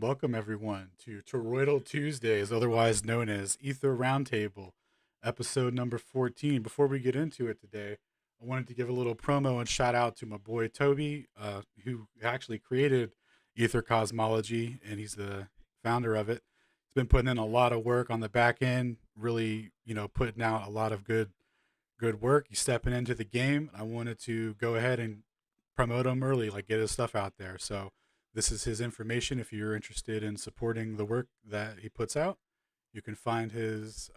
welcome everyone to Toroidal Tuesdays, otherwise known as Aether Round Table, episode number 14. Before we get into it today, I wanted to give a little promo and shout out to my boy Toby, who actually created Ether Cosmology, and he's the founder of it. He's been putting in a lot of work on the back end, really, putting out a lot of good work. He's stepping into the game. I wanted to go ahead and promote him early, like get his stuff out there. So this is his information. If you're interested in supporting the work that he puts out, you can find his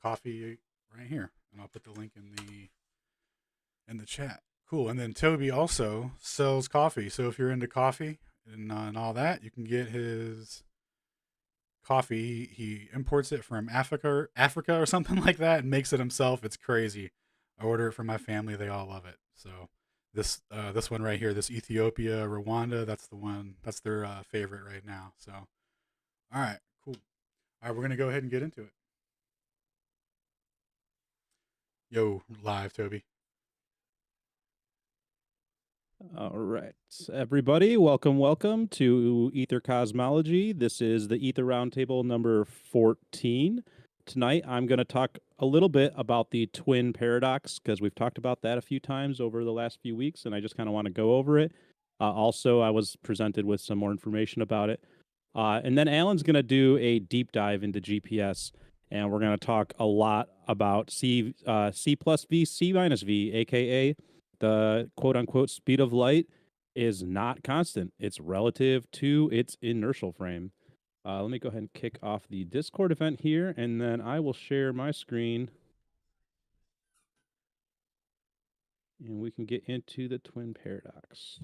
coffee right here, and I'll put the link in the chat. Cool. And then Toby also sells coffee. So if you're into coffee and all that, you can get his coffee. He imports it from Africa or something like that, and makes it himself. It's crazy. I order it for my family. They all love it. So this one right here, this Ethiopia Rwanda, that's the one. That's their favorite right now. So, all right, cool. All right, we're gonna go ahead and get into it. Yo, live, Toby. All right, everybody, welcome to Aether Cosmology. This is the Aether Round Table number 14. Tonight, I'm going to talk a little bit about the twin paradox, because we've talked about that a few times over the last few weeks, and I just kind of want to go over it. Also, I was presented with some more information about it. And then Alan's going to do a deep dive into GPS, and we're going to talk a lot about C plus V, C minus V, aka the quote-unquote speed of light is not constant. It's relative to its inertial frame. Let me go ahead and kick off the Discord event here, and then I will share my screen. And we can get into the twin paradox.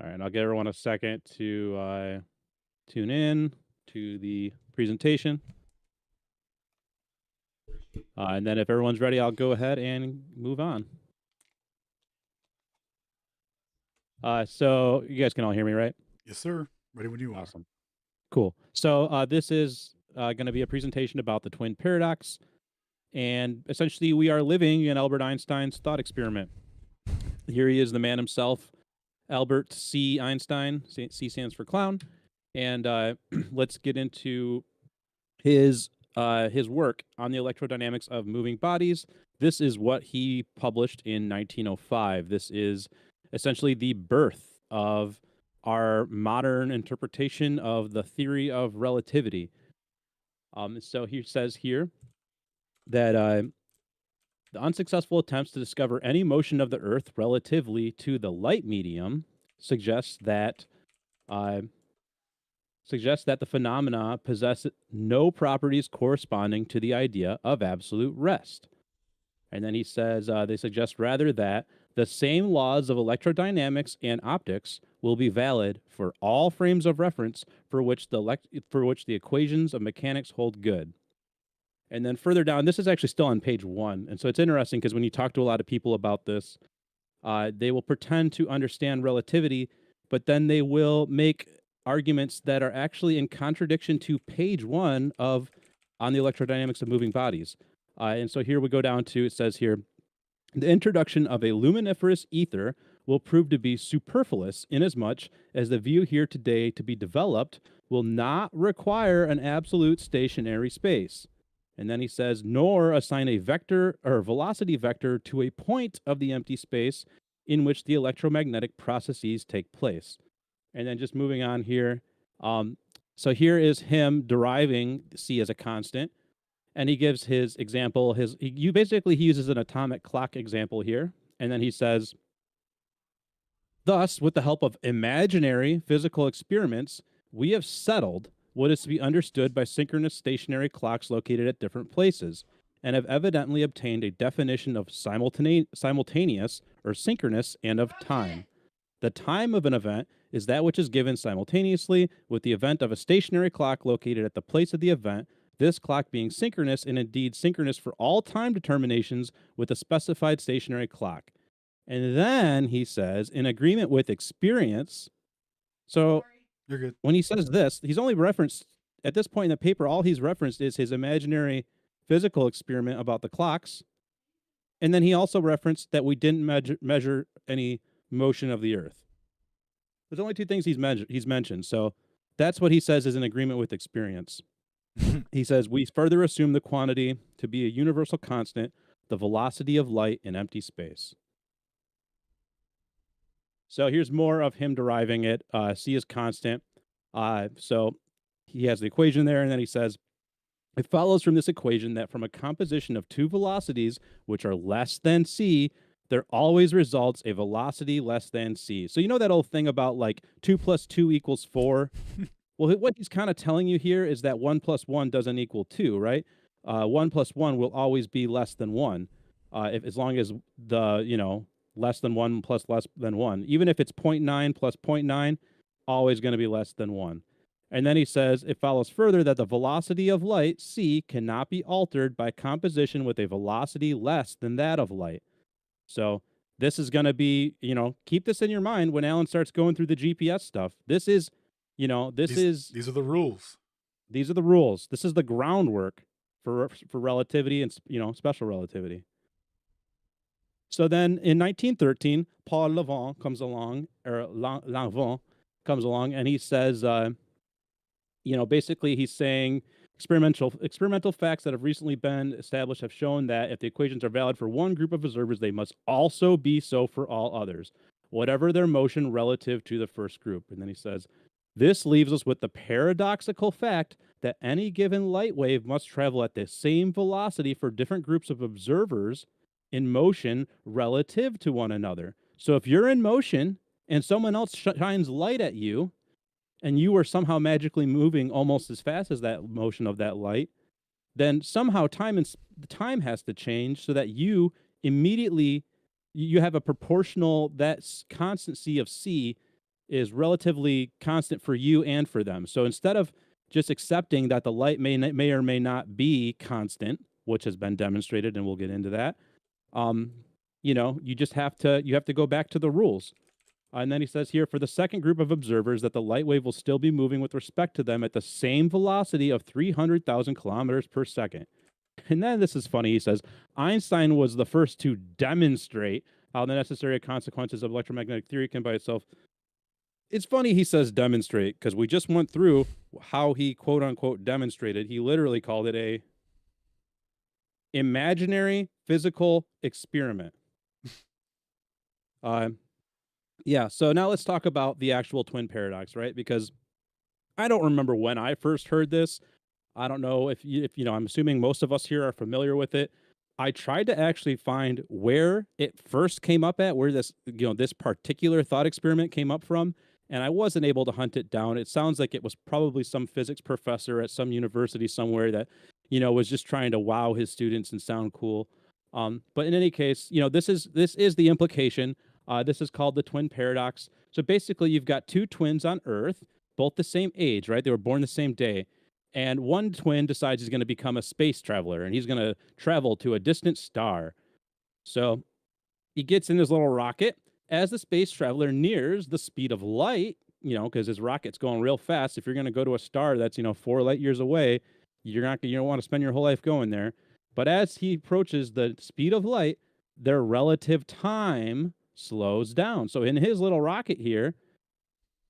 All right, I'll give everyone a second to tune in to the presentation. And then if everyone's ready, I'll go ahead and move on. So you guys can all hear me, right? Yes, sir. Ready when you are. Awesome. Cool. So this is going to be a presentation about the twin paradox. And essentially, we are living in Albert Einstein's thought experiment. Here he is, the man himself, Albert C. Einstein. C stands for clown. And let's get into his work on the electrodynamics of moving bodies. This is what he published in 1905. This is essentially the birth of our modern interpretation of the theory of relativity. So he says here that the unsuccessful attempts to discover any motion of the Earth relatively to the light medium suggests that the phenomena possess no properties corresponding to the idea of absolute rest. And then he says they suggest rather that the same laws of electrodynamics and optics will be valid for all frames of reference for which the equations of mechanics hold good. And then further down, this is actually still on page 1. And so it's interesting because when you talk to a lot of people about this, they will pretend to understand relativity, but then they will make arguments that are actually in contradiction to page 1 on the electrodynamics of moving bodies. And so here we go down to, it says here, the introduction of a luminiferous ether will prove to be superfluous inasmuch as the view here today to be developed will not require an absolute stationary space. And then he says, nor assign a vector or velocity vector to a point of the empty space in which the electromagnetic processes take place. And then just moving on here. So here is him deriving C as a constant. And he gives his example. He uses an atomic clock example here. And then he says, thus, with the help of imaginary physical experiments, we have settled what is to be understood by synchronous stationary clocks located at different places, and have evidently obtained a definition of simultaneous or synchronous and of time. The time of an event is that which is given simultaneously with the event of a stationary clock located at the place of the event, this clock being synchronous and indeed synchronous for all time determinations with a specified stationary clock. And then he says, in agreement with experience, so You're good. when he says this, he's only referenced, at this point in the paper, all he's referenced is his imaginary physical experiment about the clocks. And then he also referenced that we didn't measure any motion of the Earth. There's only two things he's mentioned. So that's what he says is in agreement with experience. He says, we further assume the quantity to be a universal constant, the velocity of light in empty space. So here's more of him deriving it. C is constant. So he has the equation there, and then he says, it follows from this equation that from a composition of two velocities, which are less than c, there always results a velocity less than c. So you know that old thing about like 2 plus 2 equals 4? Well, what he's kind of telling you here is that 1 plus 1 doesn't equal 2, right? 1 plus 1 will always be less than 1, as long as the, less than 1 plus less than 1. Even if it's 0.9 plus 0.9, always going to be less than 1. And then he says, it follows further that the velocity of light, c, cannot be altered by composition with a velocity less than that of light. So this is going to be, keep this in your mind when Alan starts going through the GPS stuff. This is, these are the rules. These are the rules. This is the groundwork for relativity and, special relativity. So then in 1913, Paul Lavant comes along, and he says, basically he's saying experimental facts that have recently been established have shown that if the equations are valid for one group of observers, they must also be so for all others, whatever their motion relative to the first group. And then he says, this leaves us with the paradoxical fact that any given light wave must travel at the same velocity for different groups of observers in motion relative to one another. So if you're in motion and someone else shines light at you, and you are somehow magically moving almost as fast as that motion of that light, then somehow time has to change so that you immediately, you have a proportional, that constancy of c is relatively constant for you and for them. So instead of just accepting that the light may or may not be constant, which has been demonstrated, and we'll get into that, you just have to go back to the rules. And then he says here, for the second group of observers, that the light wave will still be moving with respect to them at the same velocity of 300,000 kilometers per second. And then this is funny. He says, Einstein was the first to demonstrate how the necessary consequences of electromagnetic theory can by itself. It's funny he says demonstrate, because we just went through how he quote unquote demonstrated. He literally called it a imaginary physical experiment. Yeah, so now let's talk about the actual twin paradox, right? Because I don't remember when I first heard this. I don't know if I'm assuming most of us here are familiar with it. I tried to actually find where it first came up at, where this, this particular thought experiment came up from, and I wasn't able to hunt it down. It sounds like it was probably some physics professor at some university somewhere that, was just trying to wow his students and sound cool. But in any case, this is the implication. This is called the twin paradox. So basically, you've got two twins on Earth, both the same age, right? They were born the same day. And one twin decides he's going to become a space traveler, and he's going to travel to a distant star. So he gets in his little rocket. As the space traveler nears the speed of light, because his rocket's going real fast. If you're going to go to a star that's, 4 light years away, you don't want to spend your whole life going there. But as he approaches the speed of light, their relative time slows down. So in his little rocket here,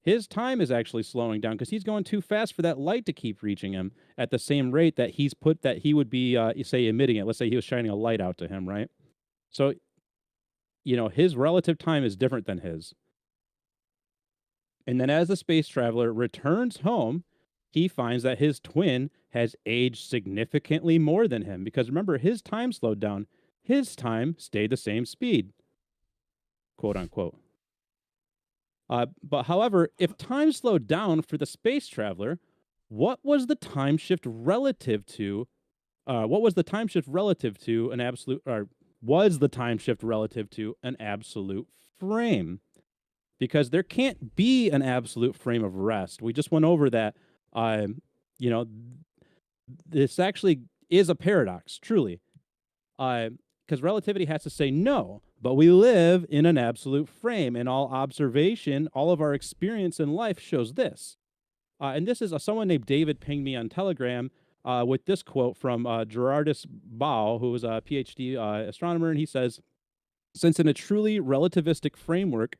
his time is actually slowing down because he's going too fast for that light to keep reaching him at the same rate that he would be, say, emitting it. Let's say he was shining a light out to him, right? So, his relative time is different than his. And then as the space traveler returns home, he finds that his twin has aged significantly more than him because remember, his time slowed down. His time stayed the same speed, quote unquote. But however, if time slowed down for the space traveler, what was the time shift relative to? Was the time shift relative to an absolute frame? Because there can't be an absolute frame of rest. We just went over that. This actually is a paradox, truly. Because relativity has to say no, but we live in an absolute frame, and all observation, all of our experience in life shows this. And this is someone named David pinged me on Telegram. with this quote from Gerardus Bau, who was a PhD astronomer, and he says, since in a truly relativistic framework,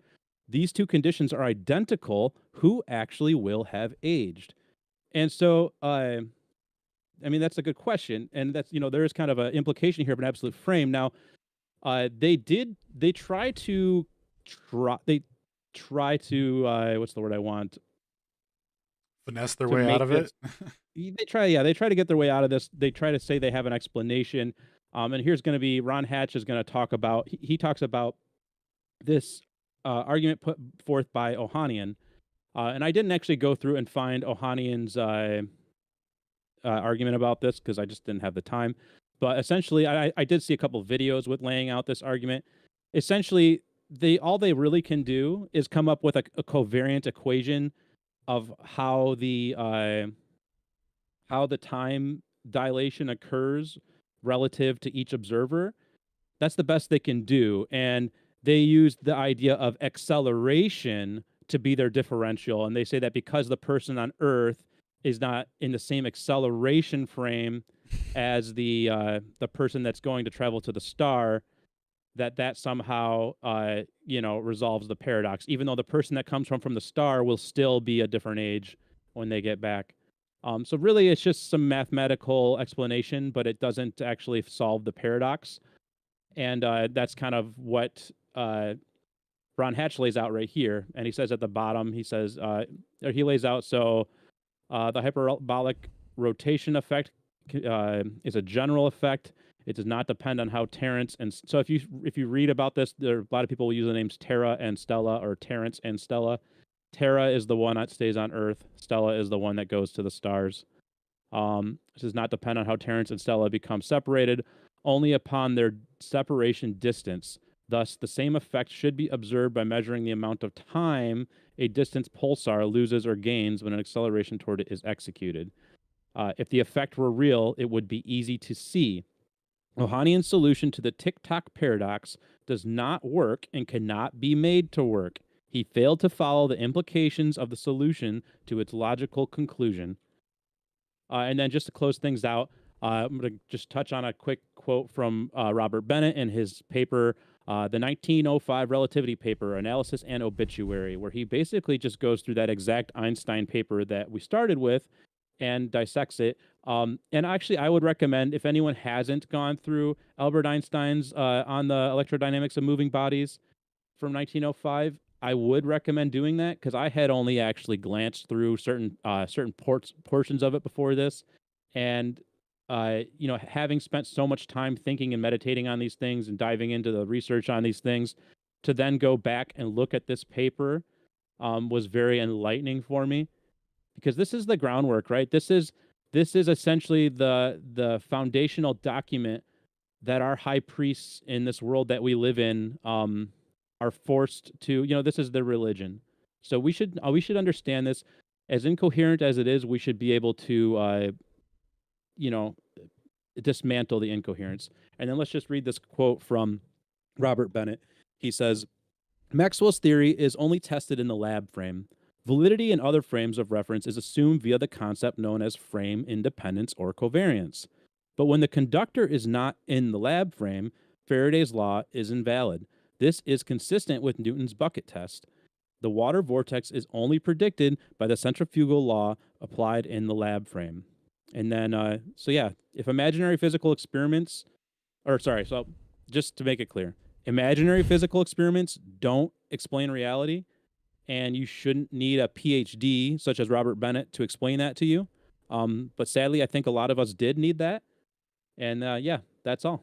these two conditions are identical, who actually will have aged? And so, I mean, that's a good question. And that's, there is kind of an implication here of an absolute frame. Now, they try to, what's the word I want? Finesse their To way out make of this, it. they try to get their way out of this. They try to say they have an explanation. And here's going to be Ron Hatch is going to talk about, he talks about this argument put forth by Ohanian. And I didn't actually go through and find Ohanian's argument about this because I just didn't have the time. But essentially, I did see a couple of videos with laying out this argument. Essentially, all they really can do is come up with a covariant equation of how the time dilation occurs relative to each observer. That's the best they can do. And they use the idea of acceleration to be their differential. And they say that because the person on Earth is not in the same acceleration frame as the person that's going to travel to the star, that somehow resolves the paradox. Even though the person that comes from the star will still be a different age when they get back. So really, it's just some mathematical explanation, but it doesn't actually solve the paradox. And that's kind of what Ron Hatch lays out right here. And he says at the bottom, he says, he lays out, so the hyperbolic rotation effect is a general effect. It does not depend on how Terence and so if you read about this, there are a lot of people will use the names Terra and Stella or Terence and Stella. Terra is the one that stays on Earth. Stella is the one that goes to the stars. This does not depend on how Terence and Stella become separated, only upon their separation distance. Thus, the same effect should be observed by measuring the amount of time a distance pulsar loses or gains when an acceleration toward it is executed. If the effect were real, it would be easy to see. Ohanian's solution to the tick-tock paradox does not work and cannot be made to work. He failed to follow the implications of the solution to its logical conclusion. And then just to close things out, I'm going to just touch on a quick quote from Robert Bennett in his paper, the 1905 relativity paper, Analysis and Obituary, where he basically just goes through that exact Einstein paper that we started with and dissects it. And actually, I would recommend, if anyone hasn't gone through Albert Einstein's on the electrodynamics of moving bodies from 1905, I would recommend doing that because I had only actually glanced through certain portions of it before this, and having spent so much time thinking and meditating on these things and diving into the research on these things, to then go back and look at this paper was very enlightening for me because this is the groundwork, right? This is essentially the foundational document that our high priests in this world that we live in are forced to, this is their religion. So we should understand this. As incoherent as it is, we should be able to dismantle the incoherence. And then let's just read this quote from Robert Bennett. He says, Maxwell's theory is only tested in the lab frame. Validity in other frames of reference is assumed via the concept known as frame independence or covariance. But when the conductor is not in the lab frame, Faraday's law is invalid. This is consistent with Newton's bucket test. The water vortex is only predicted by the centrifugal law applied in the lab frame. And then, if imaginary physical experiments, so just to make it clear, imaginary physical experiments don't explain reality, and you shouldn't need a PhD such as Robert Bennett to explain that to you. But sadly, I think a lot of us did need that. And that's all.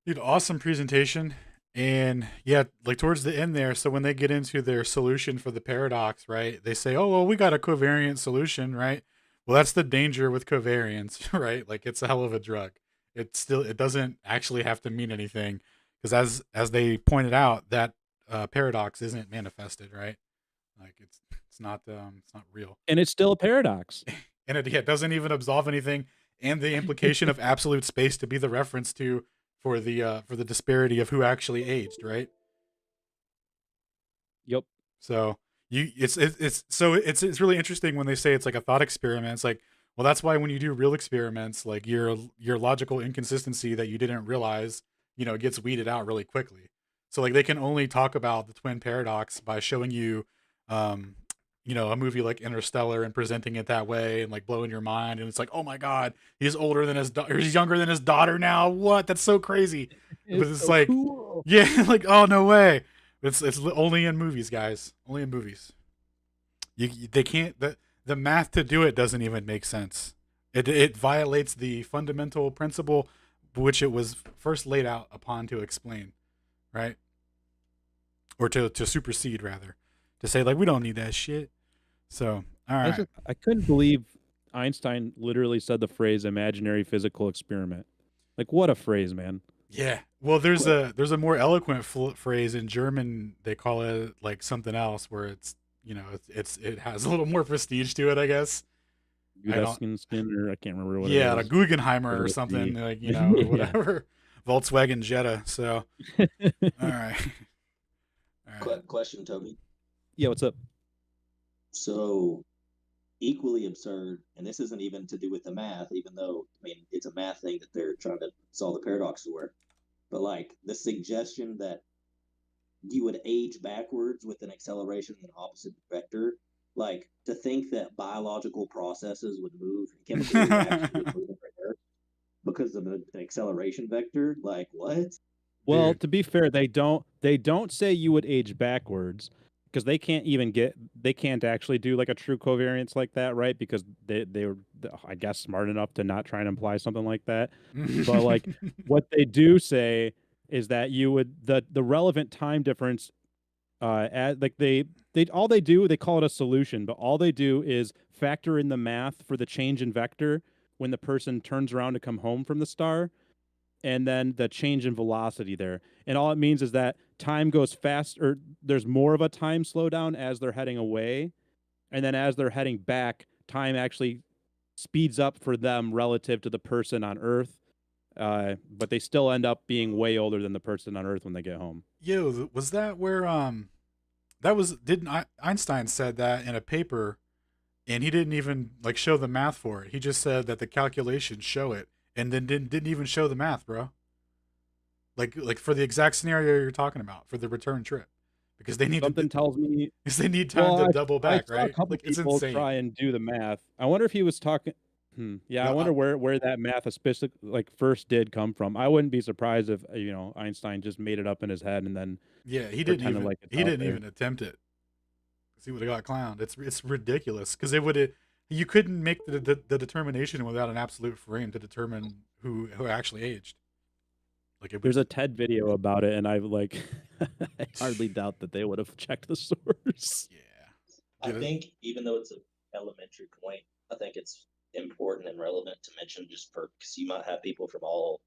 Dude, awesome presentation. And yeah, like towards the end there, so when they get into their solution for the paradox, right? They say, "Oh, well, we got a covariant solution, right?" Well, that's the danger with covariance, right? Like it's a hell of a drug. It doesn't actually have to mean anything because as they pointed out, that paradox isn't manifested, right? Like it's not real, And it's still a paradox. and it doesn't even absolve anything. And the implication of absolute space to be the reference to for the disparity of who actually aged, right? Yep. So It's really interesting when they say it's like a thought experiment. It's like, well, that's why when you do real experiments, like your logical inconsistency that you didn't realize, gets weeded out really quickly. So like they can only talk about the twin paradox by showing you, um, a movie like Interstellar and presenting it that way and like blowing your mind. And it's like, oh my god, he's older than his daughter. He's younger than his daughter now. What? That's so crazy. But It's it's so like, cool. yeah, like oh no way. It's only in movies, guys. Only in movies. They can't the math to do it doesn't even make sense. It violates the fundamental principle which it was first laid out upon to explain, right? Or to supersede rather, to say like we don't need that shit. So all right, I couldn't believe Einstein literally said the phrase "imaginary physical experiment." Like, what a phrase, man! yeah. Well, there's Quick, a more eloquent phrase in German. They call it like something else where it's it has a little more prestige to it, I guess. I don't Skin, or I can't remember what it Yeah, a is. Guggenheimer or With something the like or yeah. whatever, Volkswagen Jetta. So, all right, all right. question, Toby. Yeah, what's up? So equally absurd, and this isn't even to do with the math, even though I mean it's a math thing that they're trying to solve the paradox for. But like the suggestion that you would age backwards with an acceleration in an opposite vector, like to think that biological processes would move, chemical reactions would move in reverse because of an acceleration vector, like what? Well, Dude. to be fair, they don't say you would age backwards because they can't actually do like a true covariance like that, right? Because they were, I guess, smart enough to not try and imply something like that. But like what they do say is that you would the relevant time difference at like they all they do, they call it a solution, but all they do is factor in the math for the change in vector when the person turns around to come home from the star, and then the change in velocity there. And all it means is that time goes fast, or there's more of a time slowdown as they're heading away. And then as they're heading back, time actually speeds up for them relative to the person on Earth. But they still end up being way older than the person on Earth when they get home. Yo, was that where that was didn't Einstein said that in a paper, and he didn't even like show the math for it. He just said that the calculations show it, and then didn't even show the math, bro. Like for the exact scenario you're talking about for the return trip, because they need to Something tells me. because they need time Well, to double I back, saw a right? couple Like it's people insane. try and do the math. I wonder if he was talking. Yeah, I No, wonder where that math specific like first did come from. I wouldn't be surprised if Einstein just made it up in his head and then yeah, pretended like it's he out didn't there. even attempt it because he would have got clowned. It's ridiculous because it would you couldn't make the determination without an absolute frame to determine who actually aged. Like it would There's a just TED video about it, and I like I hardly doubt that they would have checked the source. yeah. I Dude, think even though it's an elementary point, I think it's important and relevant to mention just for because you might have people from all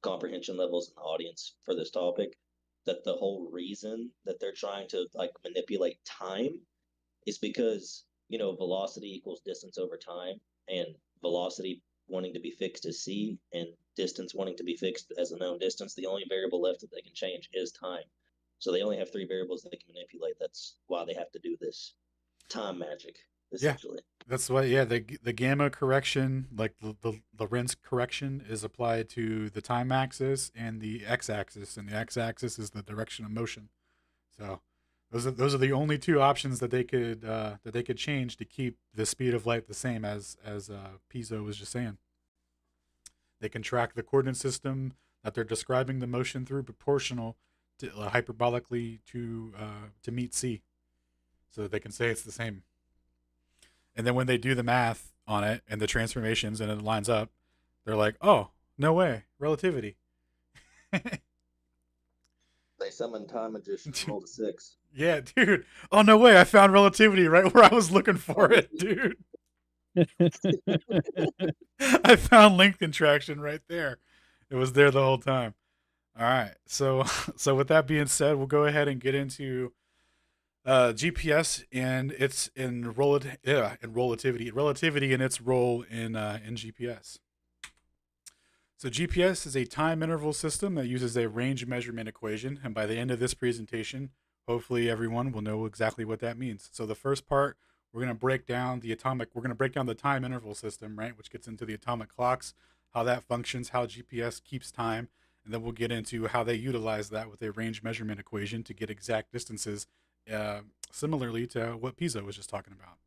comprehension levels in the audience for this topic that the whole reason that they're trying to like manipulate time is because velocity equals distance over time, and velocity wanting to be fixed as c and distance wanting to be fixed as a known distance. The only variable left that they can change is time. So they only have three variables they can manipulate. That's why they have to do this time magic, yeah. essentially. That's why, yeah, the gamma correction, like the Lorentz correction, is applied to the time axis and the x-axis, and the x-axis is the direction of motion. So those are the only two options that they could change to keep the speed of light the same as Piso was just saying. They can track the coordinate system that they're describing the motion through proportional to hyperbolically to meet c, so that they can say it's the same. And then when they do the math on it and the transformations and it lines up, they're like, oh, no way, relativity. They summon time magician and roll a six. Yeah, dude. Oh, no way, I found relativity right where I was looking for Oh, it, dude. I found length contraction right there. It was there the whole time. All right. So so with that being said, we'll go ahead and get into GPS and its in relativity and its role in GPS. So GPS is a time interval system that uses a range measurement equation, and by the end of this presentation, hopefully everyone will know exactly what that means. So the first part, we're going to break down the time interval system, right? Which gets into the atomic clocks, how that functions, how GPS keeps time. And then we'll get into how they utilize that with a range measurement equation to get exact distances, uh, similarly to what Pisa was just talking about.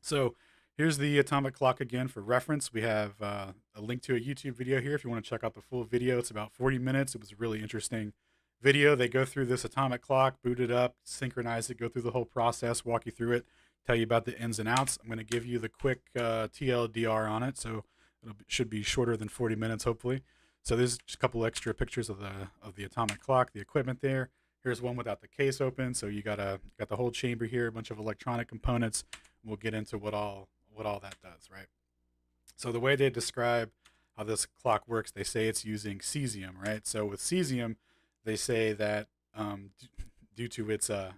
So here's the atomic clock again for reference. We have a link to a YouTube video here if you want to check out the full video. It's about 40 minutes. It was a really interesting video. They go through this atomic clock, boot it up, synchronize it, go through the whole process, walk you through it, tell you about the ins and outs. I'm going to give you the quick TLDR on it, so should be shorter than 40 minutes, hopefully. So there's just a couple extra pictures of the atomic clock, the equipment there. Here's one without the case open, so you got the whole chamber here, a bunch of electronic components. We'll get into what all that does, right? So the way they describe how this clock works, they say it's using cesium, right? So with cesium, they say that due to its what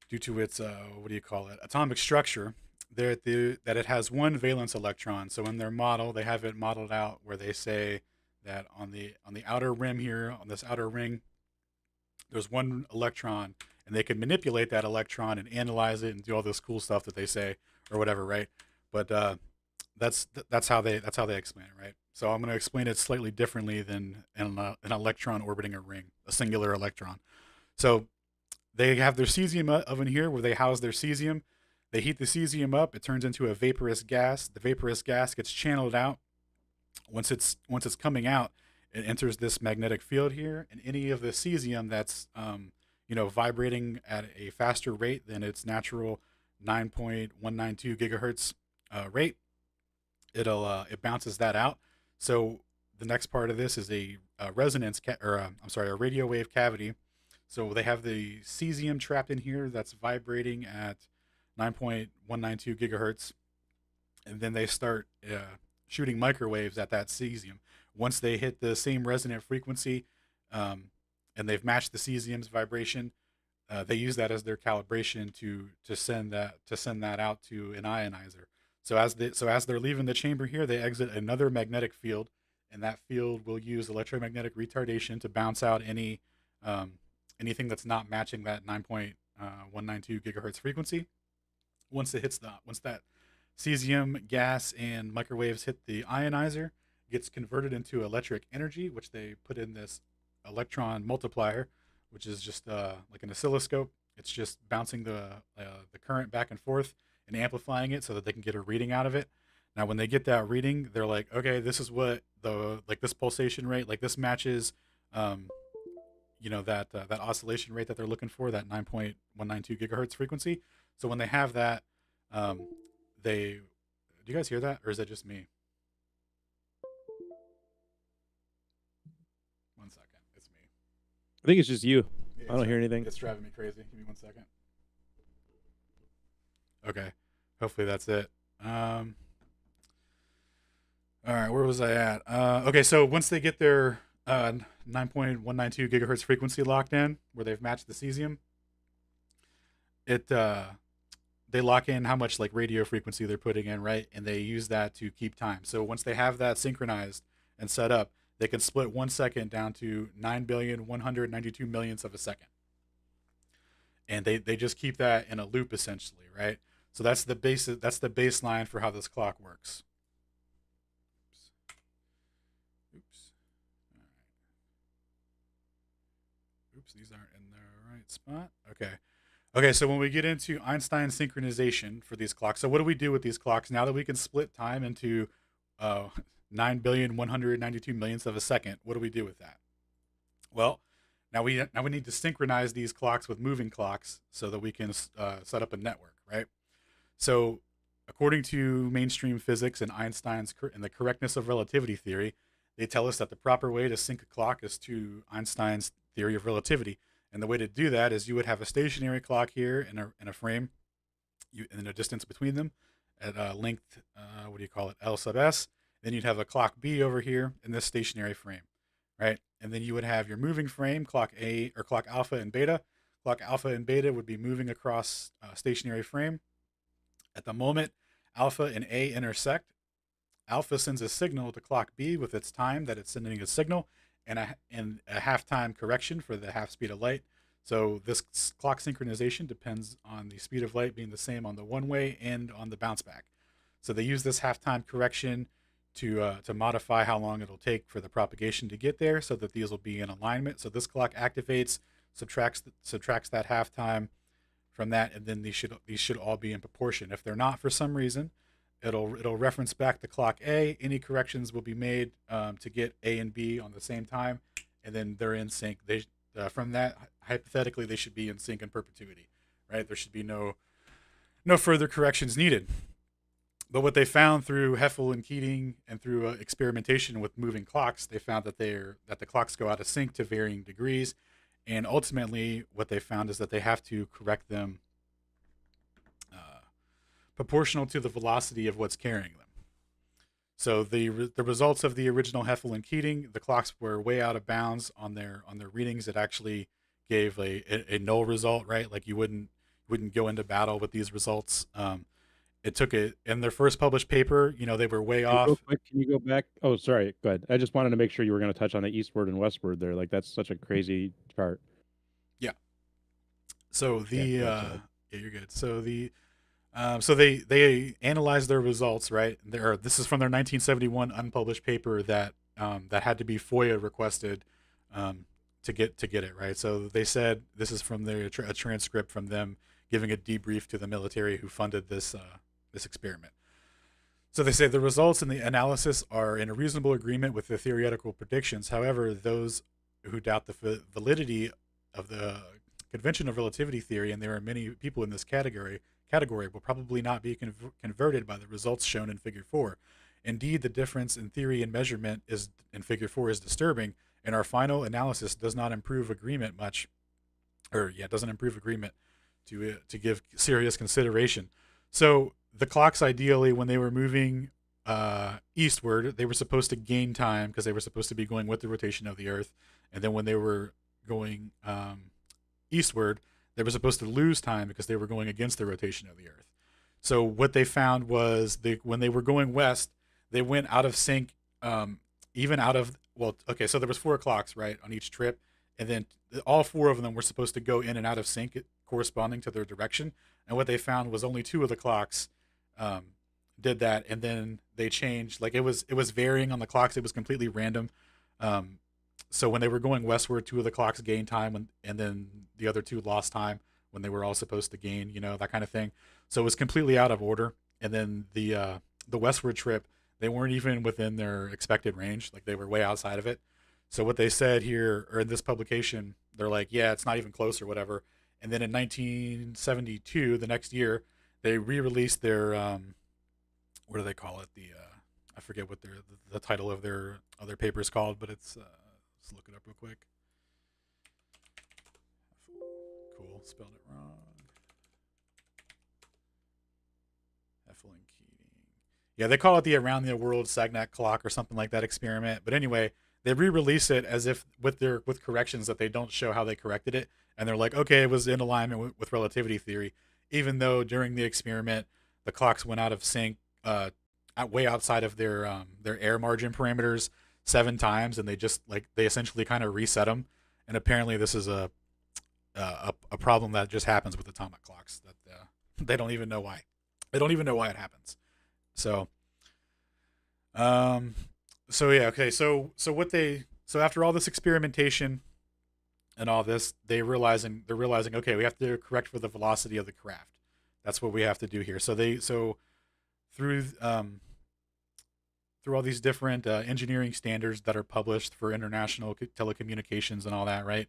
do you call it, atomic structure, that it has one valence electron. So in their model, they have it modeled out where they say that on the outer rim here, on this outer ring, there's one electron, and they can manipulate that electron and analyze it and do all this cool stuff that they say or whatever, right? But that's how they explain it, right? So I'm going to explain it slightly differently than an electron orbiting a ring, a singular electron. So they have their cesium oven here where they house their cesium. They heat the cesium up. It turns into a vaporous gas. The vaporous gas gets channeled out. Once it's coming out, it enters this magnetic field here, and any of the cesium that's vibrating at a faster rate than its natural 9.192 gigahertz rate, it bounces that out. So the next part of this is a radio wave cavity. So they have the cesium trapped in here that's vibrating at 9.192 gigahertz, and then they start shooting microwaves at that cesium. Once they hit the same resonant frequency, and they've matched the cesium's vibration, they use that as their calibration to send that out to an ionizer. So as they're leaving the chamber here, they exit another magnetic field, and that field will use electromagnetic retardation to bounce out anything that's not matching that 9.192 gigahertz frequency. Once that cesium gas and microwaves hit the ionizer, it gets converted into electric energy, which they put in this electron multiplier, which is just like an oscilloscope. It's just bouncing the current back and forth and amplifying it so that they can get a reading out of it. Now, when they get that reading, they're like, okay, this is what this pulsation rate, like this matches, that oscillation rate that they're looking for, that 9.192 gigahertz frequency. So when they have that, do you guys hear that, or is that just me? One second, it's me. I think it's just you. Yeah, I don't hear anything. It's driving me crazy. Give me 1 second. Okay, hopefully that's it. All right, where was I at? Okay, so once they get their 9.192 gigahertz frequency locked in, where they've matched the cesium, they lock in how much like radio frequency they're putting in, right? And they use that to keep time. So once they have that synchronized and set up, they can split 1 second down to 9,192 millionths of a second. And they just keep that in a loop essentially, right? So that's the baseline for how this clock works. Oops. All right. Oops, these aren't in the right spot. Okay, so when we get into Einstein synchronization for these clocks, so what do we do with these clocks now that we can split time into 9,192 millionths of a second? What do we do with that? Well, now we need to synchronize these clocks with moving clocks so that we can set up a network, right? So according to mainstream physics and Einstein's and the correctness of relativity theory, they tell us that the proper way to sync a clock is to Einstein's theory of relativity. And the way to do that is you would have a stationary clock here in a frame, and a distance between them at length, L sub s. Then you'd have a clock B over here in this stationary frame, right? And then you would have your moving frame, clock A or clock alpha and beta. Clock alpha and beta would be moving across a stationary frame. At the moment alpha and A intersect, alpha sends a signal to clock B with its time that it's sending a signal, and a half time correction for the half speed of light. So this clock synchronization depends on the speed of light being the same on the one way and on the bounce back. So they use this halftime correction to modify how long it'll take for the propagation to get there, so that these will be in alignment. So this clock activates, subtracts that halftime from that, and then these should all be in proportion. If they're not for some reason, it'll reference back to clock A. Any corrections will be made to get A and B on the same time, and then they're in sync. They from that, hypothetically, they should be in sync in perpetuity, right? There should be no further corrections needed. But what they found through Heffel and Keating and through experimentation with moving clocks, they found that the clocks go out of sync to varying degrees, and ultimately, what they found is that they have to correct them proportional to the velocity of what's carrying them. So the results of the original Heffel and Keating, the clocks were way out of bounds on their readings. It actually gave a null result, right? Like you wouldn't go into battle with these results. It took it in their first published paper. They were way off. Real quick, can you go back? Oh, sorry. Go ahead. I just wanted to make sure you were going to touch on the eastward and westward there. Like that's such a crazy chart. Yeah. So Yeah, you're good. So they analyzed their results, right? This is from their 1971 unpublished paper that had to be FOIA requested to get it, right. So they said this is from a transcript from them giving a debrief to the military who funded this experiment. So they say the results in the analysis are in a reasonable agreement with the theoretical predictions. However, those who doubt the validity of the convention of relativity theory, and there are many people in this category, will probably not be converted by the results shown in Figure 4. Indeed, the difference in theory and measurement in Figure 4 is disturbing, and our final analysis does not improve agreement much, doesn't improve agreement to give serious consideration. So the clocks, ideally, when they were moving eastward, they were supposed to gain time because they were supposed to be going with the rotation of the Earth, and then when they were going eastward, they were supposed to lose time because they were going against the rotation of the Earth. So what they found was when they were going west, they went out of sync, even out of, so there was 4 clocks, right, on each trip, and then all 4 of them were supposed to go in and out of sync corresponding to their direction. And what they found was only 2 of the clocks did that, and then they changed. Like it was varying on the clocks. It was completely random. So when they were going westward, 2 of the clocks gained time, and then the other 2 lost time when they were all supposed to gain, that kind of thing. So it was completely out of order. And then the westward trip, they weren't even within their expected range. Like they were way outside of it. So what they said here, or in this publication, they're like, yeah, it's not even close or whatever. And then in 1972, the next year, they re-released their what do they call it? I forget what the title of their other paper is called, but it's let's look it up real quick. Cool, spelled it wrong. Heffel and Keating. Yeah, they call it the Around the World Sagnac Clock or something like that experiment. But anyway, they re-release it as if with corrections that they don't show how they corrected it, and they're like, okay, it was in alignment with relativity theory, even though during the experiment the clocks went out of sync, way outside of their error margin parameters 7 times, and they essentially kind of reset them. And apparently, this is a problem that just happens with atomic clocks that they don't even know why. They don't even know why it happens. So, so yeah, okay. So after all this experimentation and all this, they're realizing, okay, we have to correct for the velocity of the craft. That's what we have to do here. So through all these different engineering standards that are published for international telecommunications and all that, right?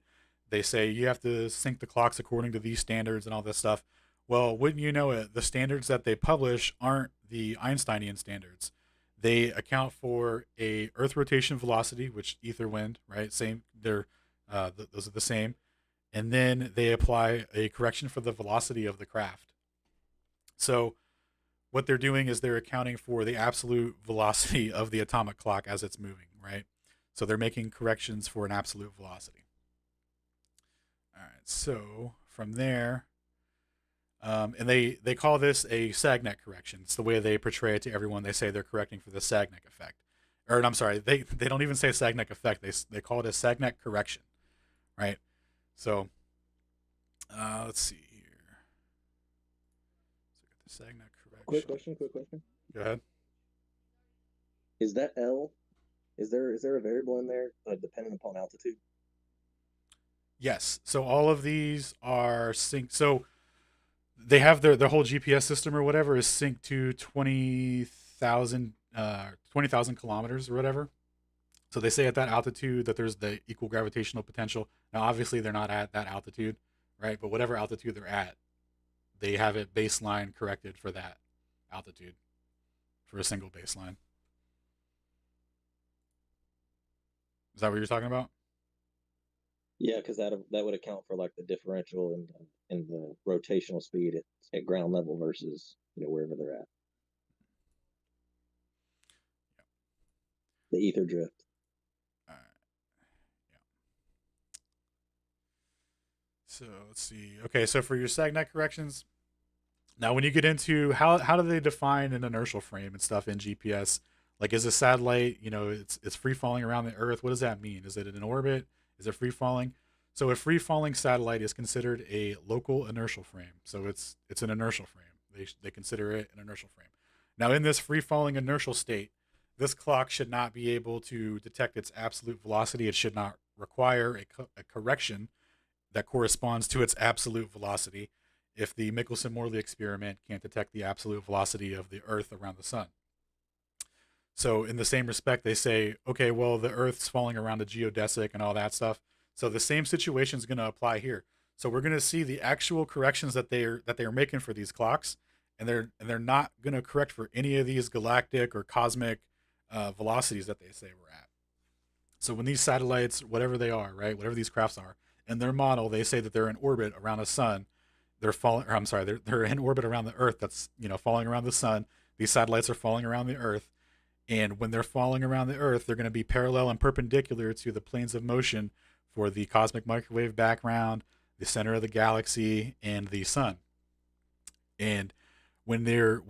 They say you have to sync the clocks according to these standards and all this stuff. Well, wouldn't you know it, the standards that they publish aren't the Einsteinian standards. They account for a Earth rotation velocity, which ether wind, right? Same, those are the same. And then they apply a correction for the velocity of the craft. So what they're doing is they're accounting for the absolute velocity of the atomic clock as it's moving, right? So they're making corrections for an absolute velocity. All right, so from there, and they call this a Sagnac correction. It's the way they portray it to everyone. They say they're correcting for the Sagnac effect. Or I'm sorry, they don't even say Sagnac effect. They call it a Sagnac correction, right? So Let's see here. So I got the SAGNet Quick correction. question. Go ahead. Is that L? Is there a variable in there dependent upon altitude? Yes. So all of these are synced. So they have their whole GPS system or whatever is synced to 20,000 kilometers or whatever. So they say at that altitude that there's the equal gravitational potential. Now, obviously, they're not at that altitude, right? But whatever altitude they're at, they have it baseline corrected for that altitude for a single baseline. Is that what you're talking about? Yeah, because that would account for like the differential in the rotational speed at ground level versus wherever they're at. The ether drift. All right. Yeah. So let's see. Okay, so for your SAGNet corrections, now when you get into how do they define an inertial frame and stuff in GPS? Like, is a satellite, it's free falling around the Earth? What does that mean? Is it in an orbit? Is it free falling? So a free falling satellite is considered a local inertial frame. So it's an inertial frame. They consider it an inertial frame. Now in this free falling inertial state, this clock should not be able to detect its absolute velocity. It should not require a correction that corresponds to its absolute velocity if the Michelson-Morley experiment can't detect the absolute velocity of the Earth around the sun. So in the same respect, they say, okay, well, the Earth's falling around the geodesic and all that stuff. So the same situation is going to apply here. So we're going to see the actual corrections that they're making for these clocks, and they're not going to correct for any of these galactic or cosmic velocities that they say we're at. So when these satellites, whatever they are, right, whatever these crafts are, in their model, they say that they're in orbit around the sun. They're falling. Or I'm sorry, they're in orbit around the Earth. That's falling around the sun. These satellites are falling around the Earth, and when they're falling around the Earth, they're going to be parallel and perpendicular to the planes of motion for the cosmic microwave background, the center of the galaxy, and the sun. And when they're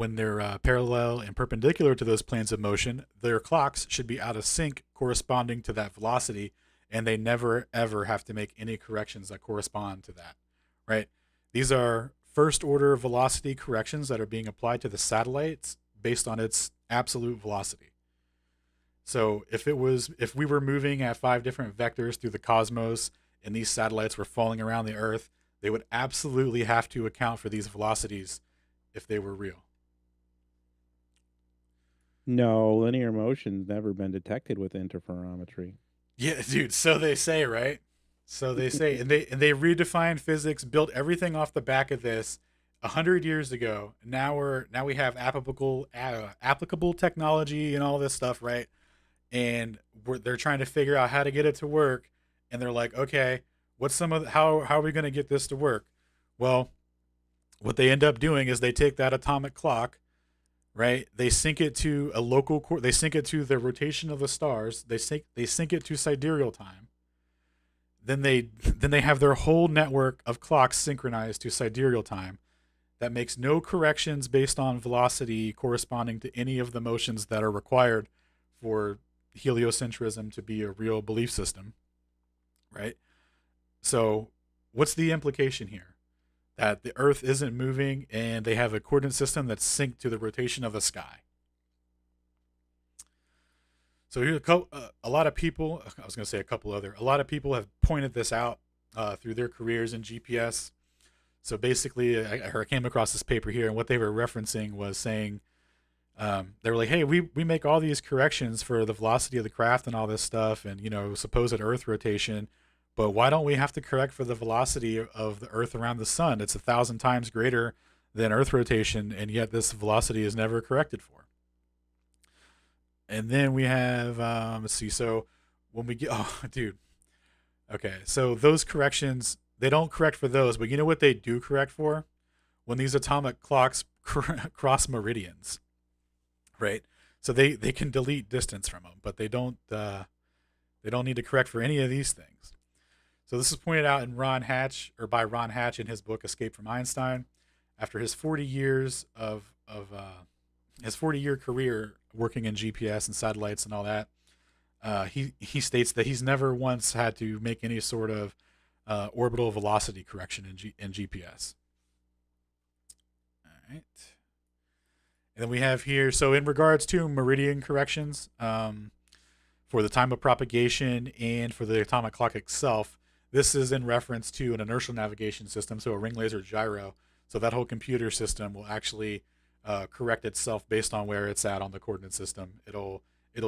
parallel and perpendicular to those planes of motion, their clocks should be out of sync corresponding to that velocity, and they never ever have to make any corrections that correspond to that. Right? These are first order velocity corrections that are being applied to the satellites based on its absolute velocity. So if we were moving at 5 different vectors through the cosmos and these satellites were falling around the Earth, they would absolutely have to account for these velocities if they were real. No, linear motion's never been detected with interferometry. Yeah, dude. So they say, right? So they say, and they redefined physics, built everything off the back of this 100 years ago. Now we have applicable technology and all this stuff, right? And they're trying to figure out how to get it to work. And they're like, okay, what's how are we going to get this to work? Well, what they end up doing is they take that atomic clock, right? They sync it to a local they sync it to the rotation of the stars. They sync it to sidereal time. Then they have their whole network of clocks synchronized to sidereal time that makes no corrections based on velocity corresponding to any of the motions that are required for heliocentrism to be a real belief system, right? So, what's the implication here? That the Earth isn't moving and they have a coordinate system that's synced to the rotation of the sky. So, here a lot of people, I was going to say a lot of people have pointed this out through their careers in GPS. So, basically, I came across this paper here, and what they were referencing was saying, they were like, hey, we make all these corrections for the velocity of the craft and all this stuff and, supposed Earth rotation, but why don't we have to correct for the velocity of the Earth around the sun? It's 1,000 times greater than Earth rotation, and yet this velocity is never corrected for. And then we have, let's see, so when we get, oh, dude. Okay, so those corrections, they don't correct for those, but you know what they do correct for? When these atomic clocks cross meridians. Right, so they can delete distance from them, but they don't need to correct for any of these things. So this is pointed out in by Ron Hatch in his book Escape from Einstein. After his 40 years of his 40-year career working in GPS and satellites and all that, he states that he's never once had to make any sort of orbital velocity correction in GPS. All right. And then we have here, so in regards to meridian corrections, for the time of propagation and for the atomic clock itself, this is in reference to an inertial navigation system, so a ring laser gyro. So that whole computer system will actually correct itself based on where it's at on the coordinate system. It'll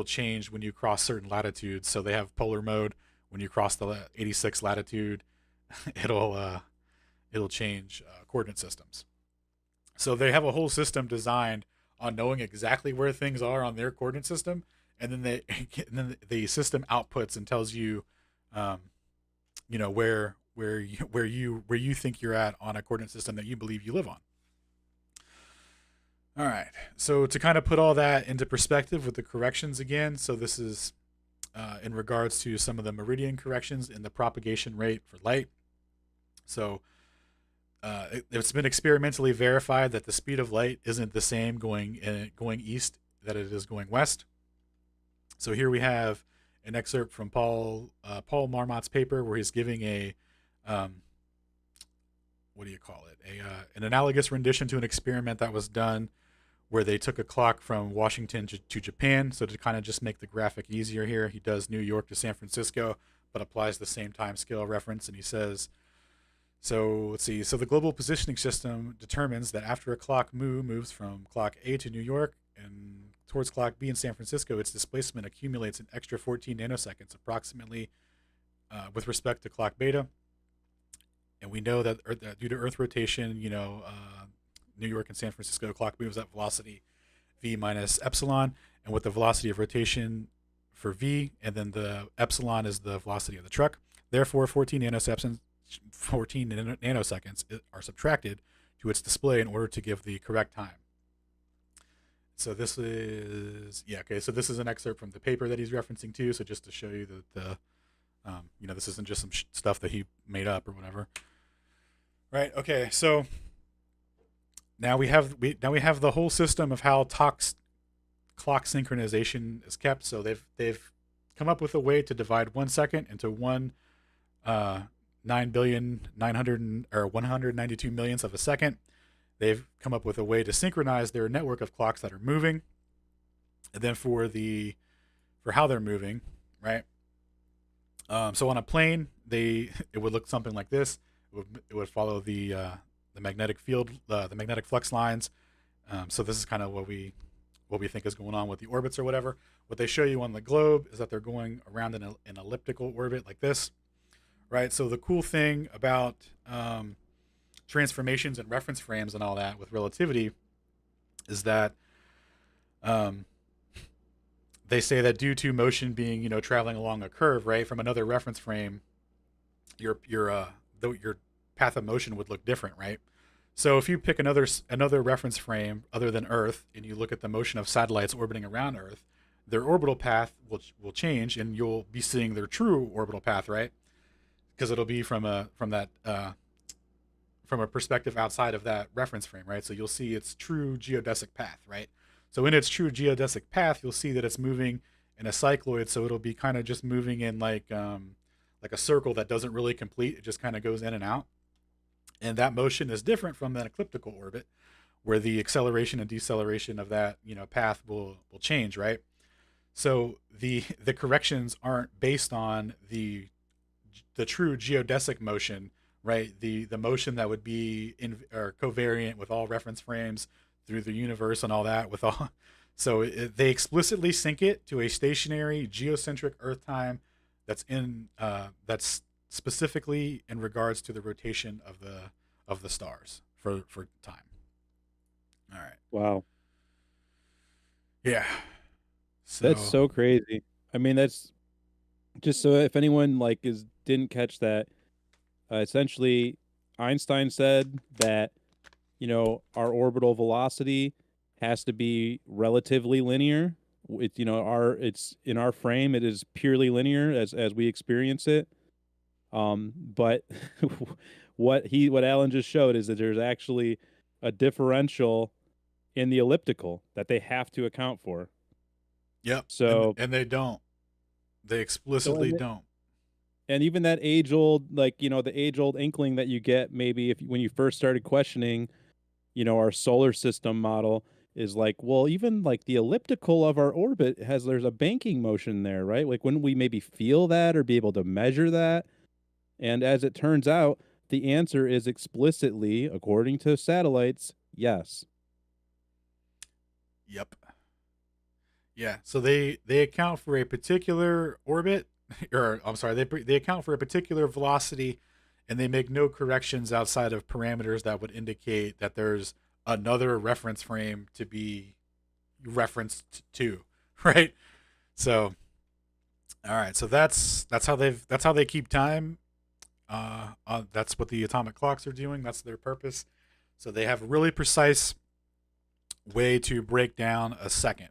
change when you cross certain latitudes. So they have polar mode. When you cross the 86 latitude, it'll change coordinate systems. So they have a whole system designed on knowing exactly where things are on their coordinate system, and then the system outputs and tells you, where you think you're at on a coordinate system that you believe you live on. All right. So to kind of put all that into perspective with the corrections again, so this is in regards to some of the meridian corrections in the propagation rate for light. So it's been experimentally verified that the speed of light isn't the same going east that it is going west. So here we have an excerpt from Paul Marmot's paper where he's giving an analogous rendition to an experiment that was done where they took a clock from Washington to Japan. So to kind of just make the graphic easier here, he does New York to San Francisco, but applies the same time scale reference, and he says, so let's see. So the global positioning system determines that after a clock moves from clock A to New York and towards clock B in San Francisco, its displacement accumulates an extra 14 nanoseconds approximately with respect to clock beta. And we know that due to Earth rotation, New York and San Francisco clock moves at velocity v minus epsilon, and with the velocity of rotation for v, and then the epsilon is the velocity of the truck. Therefore, 14 nanoseconds are subtracted to its display in order to give the correct time. So this is, so this is an excerpt from the paper that he's referencing to. So just to show you that this isn't just some stuff that he made up or whatever. Right. Okay. So now we have the whole system of how clock synchronization is kept. So they've come up with a way to divide 1 second into 192 millionths of a second. They've come up with a way to synchronize their network of clocks that are moving, and then for how they're moving, right? So on a plane, it would look something like this. It would follow the magnetic field, the magnetic flux lines. So this is kind of what we think is going on with the orbits or whatever. What they show you on the globe is that they're going around in an elliptical orbit like this, right? So the cool thing about transformations and reference frames and all that with relativity is that they say that due to motion being traveling along a curve, right, from another reference frame, your path of motion would look different, right? So if you pick another reference frame other than Earth and you look at the motion of satellites orbiting around Earth, their orbital path will change, and you'll be seeing their true orbital path, right? Because it'll be from a perspective outside of that reference frame, right? So you'll see its true geodesic path, right? So in its true geodesic path, you'll see that it's moving in a cycloid, so it'll be kind of just moving in like a circle that doesn't really complete. It just kind of goes in and out. And that motion is different from an elliptical orbit, where the acceleration and deceleration of that path will change, right? So the corrections aren't based on the true geodesic motion, right? The motion that would be covariant with all reference frames through the universe and all that with all. So they explicitly sync it to a stationary geocentric Earth time that's specifically in regards to the rotation of the stars for time. All right. Wow. Yeah. That's so crazy. I mean, that's just so if anyone didn't catch that, essentially Einstein said that our orbital velocity has to be relatively linear. It's it's in our frame, it is purely linear as we experience it. But what Alan just showed is that there's actually a differential in the elliptical that they have to account for. Yep. So and they don't. They explicitly don't. And even that age old, like, the age old inkling that you get maybe if when you first started questioning, our solar system model is like, well, even like the elliptical of our orbit there's a banking motion there, right? Like, wouldn't we maybe feel that or be able to measure that? And as it turns out, the answer is explicitly, according to satellites, yes. Yep. Yeah. So they account for a particular orbit, or I'm sorry, they account for a particular velocity, and they make no corrections outside of parameters that would indicate that there's another reference frame to be referenced to, right? So, all right. So that's how they keep time. That's what the atomic clocks are doing. That's their purpose. So they have a really precise way to break down a second.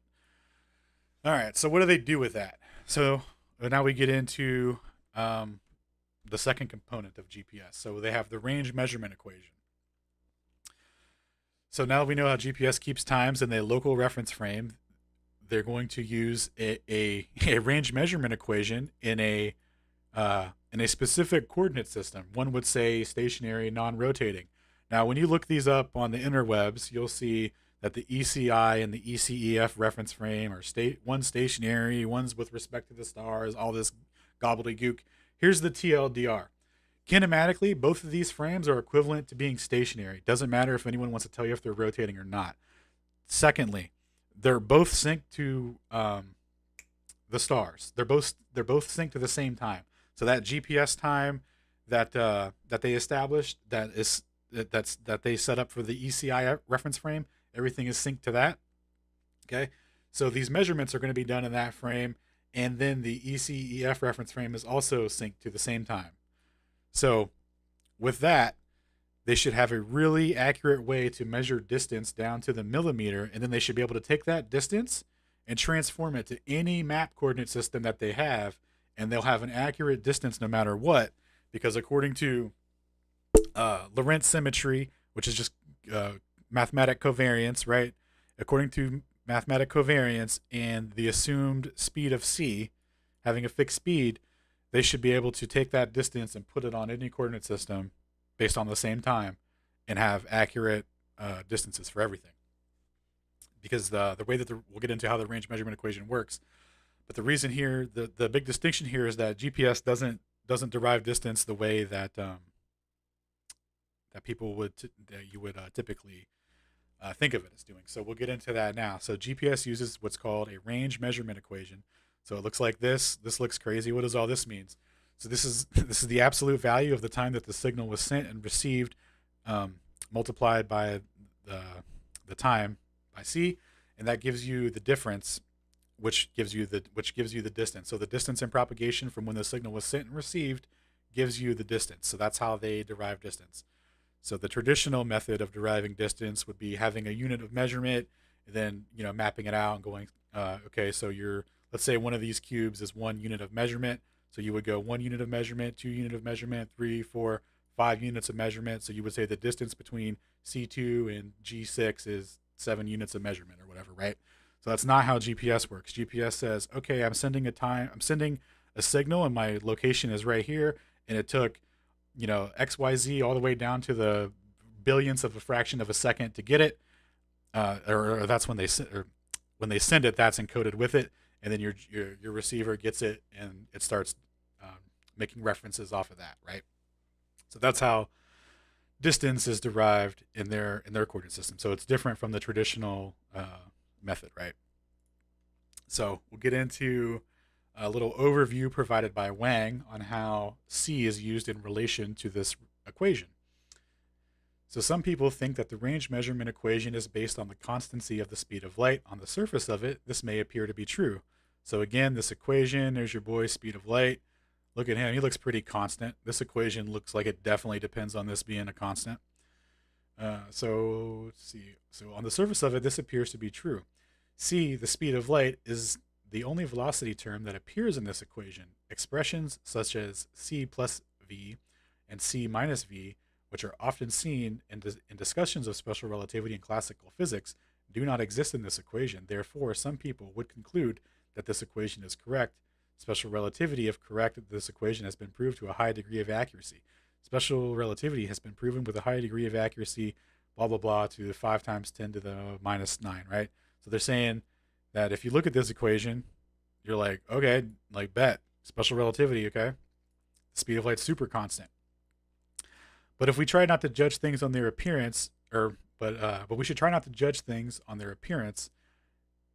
All right. So what do they do with that? So now we get into the second component of GPS. So they have the range measurement equation. So now we know how GPS keeps times in a local reference frame. They're going to use a range measurement equation in a specific coordinate system. One would say stationary, non-rotating. Now, when you look these up on the interwebs, you'll see that the ECI and the ECEF reference frame are one's stationary, one's with respect to the stars, all this gobbledygook. Here's the TLDR. Kinematically, both of these frames are equivalent to being stationary. Doesn't matter if anyone wants to tell you if they're rotating or not. Secondly, they're both synced to the stars. They're both synced to the same time. So that GPS time that they established, that they set up for the ECI reference frame, everything is synced to that. Okay, so these measurements are going to be done in that frame, and then the ECEF reference frame is also synced to the same time. So with that, they should have a really accurate way to measure distance down to the millimeter, and then they should be able to take that distance and transform it to any map coordinate system that they have, and they'll have an accurate distance no matter what, because according to Lorentz symmetry, which is just mathematic covariance, right? According to mathematic covariance and the assumed speed of c, having a fixed speed, they should be able to take that distance and put it on any coordinate system based on the same time and have accurate distances for everything. Because the way that we'll get into how the range measurement equation works, but the reason here, the big distinction here is that GPS doesn't derive distance the way that that people would that you would typically think of it as doing. So we'll get into that now. So GPS uses what's called a range measurement equation. So it looks like this. This looks crazy. What does all this mean? So this is the absolute value of the time that the signal was sent and received, multiplied by the time by c, and that gives you the difference, which gives you the distance. So the distance in propagation from when the signal was sent and received gives you the distance. So that's how they derive distance. So the traditional method of deriving distance would be having a unit of measurement, and then mapping it out and going, okay, so let's say one of these cubes is 1 unit of measurement. So you would go 1 unit of measurement, 2 unit of measurement, 3, 4, 5 units of measurement. So you would say the distance between C2 and G6 is 7 units of measurement or whatever, right? So that's not how GPS works. GPS says, okay, I'm sending a signal and my location is right here, and it took XYZ all the way down to the billionths of a fraction of a second to get it, or that's when they send it, that's encoded with it, and then your receiver gets it and it starts making references off of that, right? So that's how distance is derived in their coordinate system. So it's different from the traditional method, right? So we'll get into a little overview provided by Wang on how C is used in relation to this equation. So some people think that the range measurement equation is based on the constancy of the speed of light. On the surface of it, this may appear to be true. So again, this equation, there's your boy, speed of light. Look at him, he looks pretty constant. This equation looks like it definitely depends on this being a constant. So let's see. So on the surface of it, this appears to be true. C, the speed of light, is the only velocity term that appears in this equation. Expressions such as c plus v and c minus v, which are often seen in discussions of special relativity and classical physics, do not exist in this equation. Therefore, some people would conclude that this equation is correct, Special relativity, if correct, this equation has been proved to a high degree of accuracy. Special relativity has been proven with a high degree of accuracy, blah, blah, blah, to the 5 times 10 to the minus 9, right? So they're saying that if you look at this equation, you're like, okay, like bet, special relativity, okay? The speed of light's super constant. But if we try not to judge things on their appearance, but we should try not to judge things on their appearance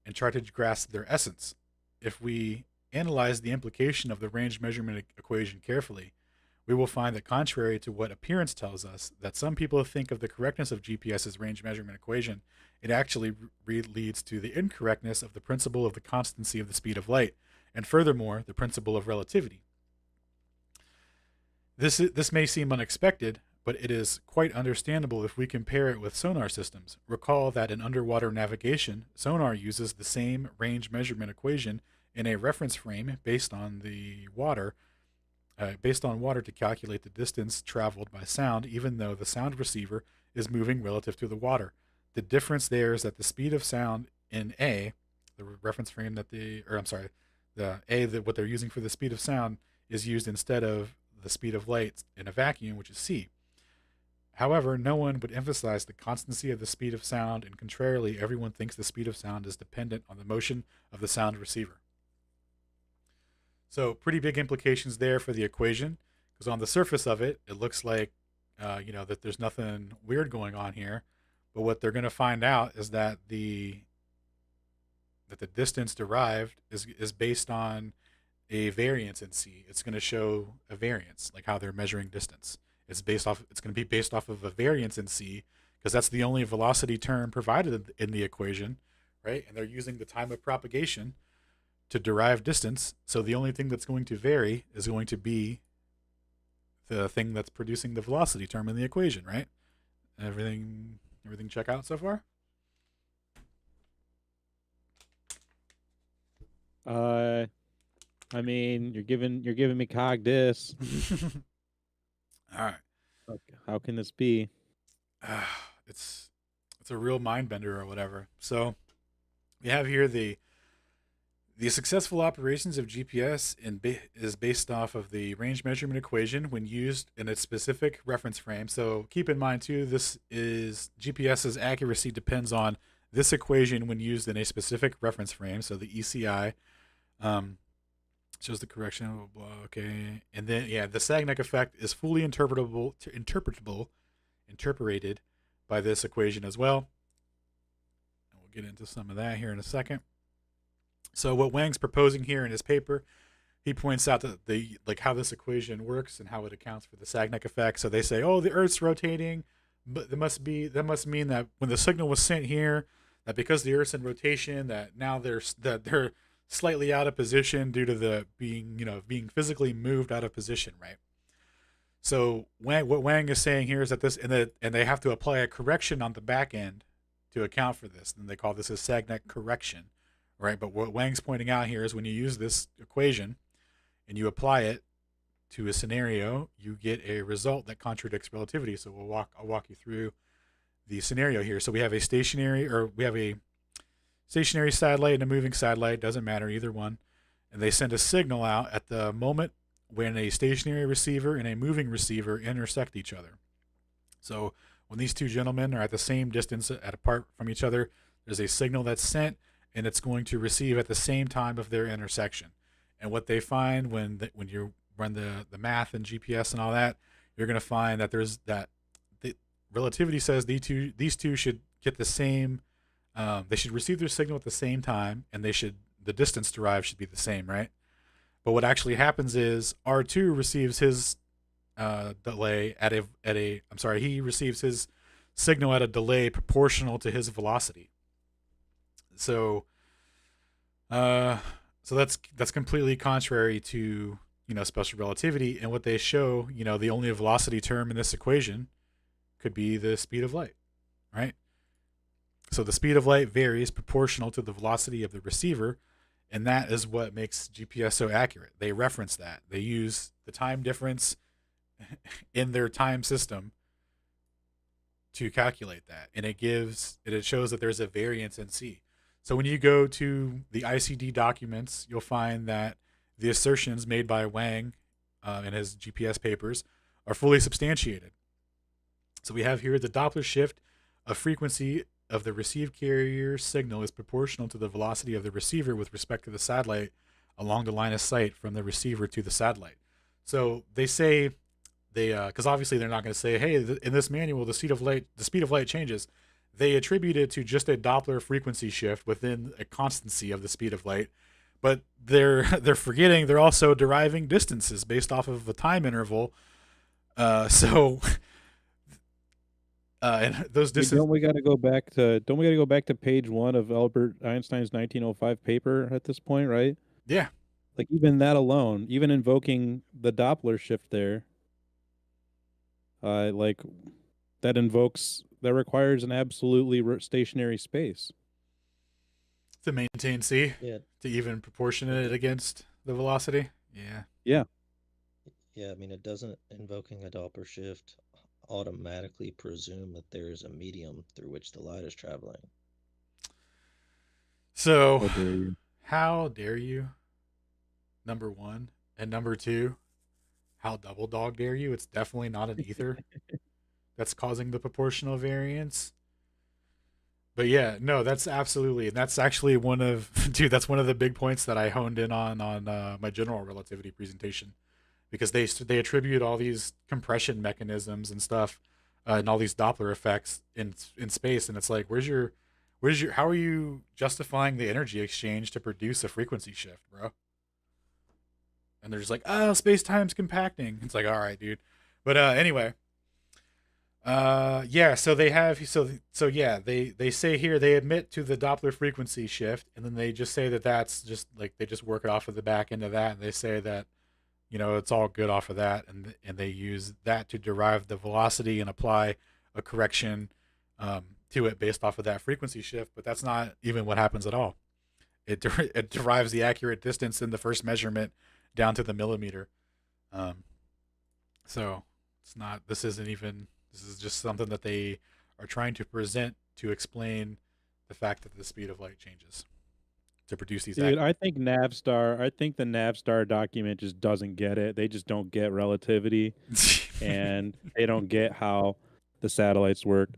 and try to grasp their essence. If we analyze the implication of the range measurement equation carefully, we will find that contrary to what appearance tells us, that some people think of the correctness of GPS's range measurement equation, it actually leads to the incorrectness of the principle of the constancy of the speed of light, and furthermore, the principle of relativity. This may seem unexpected, but it is quite understandable if we compare it with sonar systems. Recall that in underwater navigation, sonar uses the same range measurement equation in a reference frame based on water to calculate the distance traveled by sound, even though the sound receiver is moving relative to the water. The difference there is that the speed of sound in A, the reference frame what they're using for the speed of sound, is used instead of the speed of light in a vacuum, which is C. However, no one would emphasize the constancy of the speed of sound, and contrarily, everyone thinks the speed of sound is dependent on the motion of the sound receiver. So pretty big implications there for the equation, because on the surface of it, it looks like, that there's nothing weird going on here. But what they're going to find out is that the distance derived is based on a variance in C. It's going to show a variance, like how they're measuring distance. It's going to be based off of a variance in C, because that's the only velocity term provided in the equation, right? And they're using the time of propagation to derive distance. So the only thing that's going to vary is going to be the thing that's producing the velocity term in the equation, right? Everything check out so far? I mean, you're giving me cog dis. All right. How can this be? It's a real mind bender or whatever. So we have here the successful operations of GPS is based off of the range measurement equation when used in a specific reference frame. So keep in mind too, GPS's accuracy depends on this equation when used in a specific reference frame. So the ECI shows the correction. Blah, blah, blah, okay, and then the Sagnac effect is fully interpreted by this equation as well. And we'll get into some of that here in a second. So what Wang's proposing here in his paper, he points out that how this equation works and how it accounts for the Sagnac effect. So they say, oh, the Earth's rotating, but that must mean that when the signal was sent here, that because the Earth's in rotation, that now they're slightly out of position due to the being physically moved out of position, right? So what Wang is saying here is that and they have to apply a correction on the back end to account for this, and they call this a Sagnac correction. Right, but what Wang's pointing out here is when you use this equation and you apply it to a scenario, you get a result that contradicts relativity. So I'll walk you through the scenario here. So we have a stationary satellite and a moving satellite, doesn't matter, either one, and they send a signal out at the moment when a stationary receiver and a moving receiver intersect each other. So when these two gentlemen are at the same distance apart from each other, there's a signal that's sent, and it's going to receive at the same time of their intersection. And what they find when you run the math and GPS and all that, you're going to find that the relativity says these two should get the same. They should receive their signal at the same time, and the distance derived should be the same, right? But what actually happens is R2 receives his delay he receives his signal at a delay proportional to his velocity. So that's completely contrary to special relativity, and what they show, the only velocity term in this equation could be the speed of light, right? So the speed of light varies proportional to the velocity of the receiver, and that is what makes GPS so accurate. They reference that. They use the time difference in their time system to calculate that, and it shows that there's a variance in C. So when you go to the ICD documents, you'll find that the assertions made by Wang in his GPS papers are fully substantiated. So we have here the Doppler shift of frequency of the received carrier signal is proportional to the velocity of the receiver with respect to the satellite along the line of sight from the receiver to the satellite. So they say because obviously they're not going to say, hey, in this manual the speed of light changes. They attribute it to just a Doppler frequency shift within a constancy of the speed of light, but they're forgetting they're also deriving distances based off of a time interval. So and those distances. Don't we got to go back to page 1 of Albert Einstein's 1905 paper at this point, right? Yeah. Like even that alone, even invoking the Doppler shift there, like that requires an absolutely stationary space To maintain C, Yeah. to even proportion it against the velocity. Yeah. Yeah. Yeah, I mean, it doesn't invoking a Doppler shift automatically presume that there is a medium through which the light is traveling. So, How dare you? how dare you? Number one. And number two, how double dog dare you? It's definitely not an ether that's causing the proportional variance. But yeah, no, that's actually one of, dude, that's one of the big points that I honed in on my general relativity presentation, because they attribute all these compression mechanisms and stuff, and all these Doppler effects in space, and it's like, how are you justifying the energy exchange to produce a frequency shift, bro? And they're just like, oh, space time's compacting. It's like, all right, dude. But anyway, yeah. So they say here they admit to the Doppler frequency shift, and then they just say that that's just like they just work it off of the back end of that, and they say that it's all good off of that, and they use that to derive the velocity and apply a correction to it based off of that frequency shift. But that's not even what happens at all. It derives the accurate distance in the first measurement down to the millimeter. So it's not. This isn't even. This is just something that they are trying to present to explain the fact that the speed of light changes to produce these. Dude, I think the Navstar document just doesn't get it. They just don't get relativity, and they don't get how the satellites work.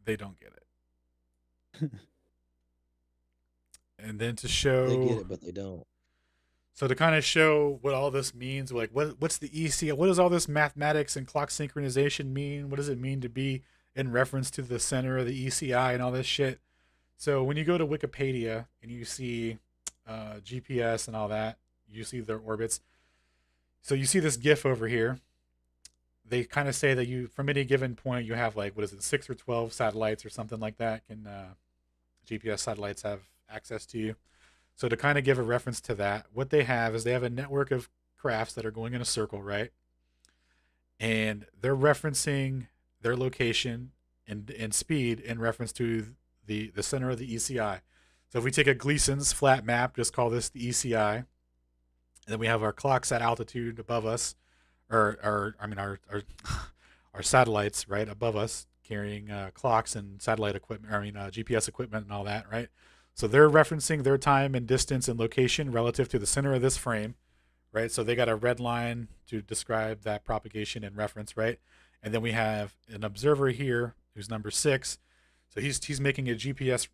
They don't get it. And then to show They get it, but they don't. So to kind of show what all this means, like what's the ECI? What does all this mathematics and clock synchronization mean? What does it mean to be in reference to the center of the ECI and all this shit? So when you go to Wikipedia and you see GPS and all that, you see their orbits. So you see this GIF over here. They kind of say that from any given point, you have like, 6 or 12 satellites or something like that can GPS satellites have access to you. So to kind of give a reference to that, what they have is they have a network of crafts that are going in a circle, right? And they're referencing their location and speed in reference to the center of the ECI. So if we take a Gleason's flat map, just call this the ECI, and then we have our clocks at altitude above us, or our our satellites right above us carrying clocks and satellite equipment, GPS equipment and all that, right? So they're referencing their time and distance and location relative to the center of this frame, right? So they got a red line to describe that propagation and reference, right? And then we have an observer here who's number 6. So he's making a GPS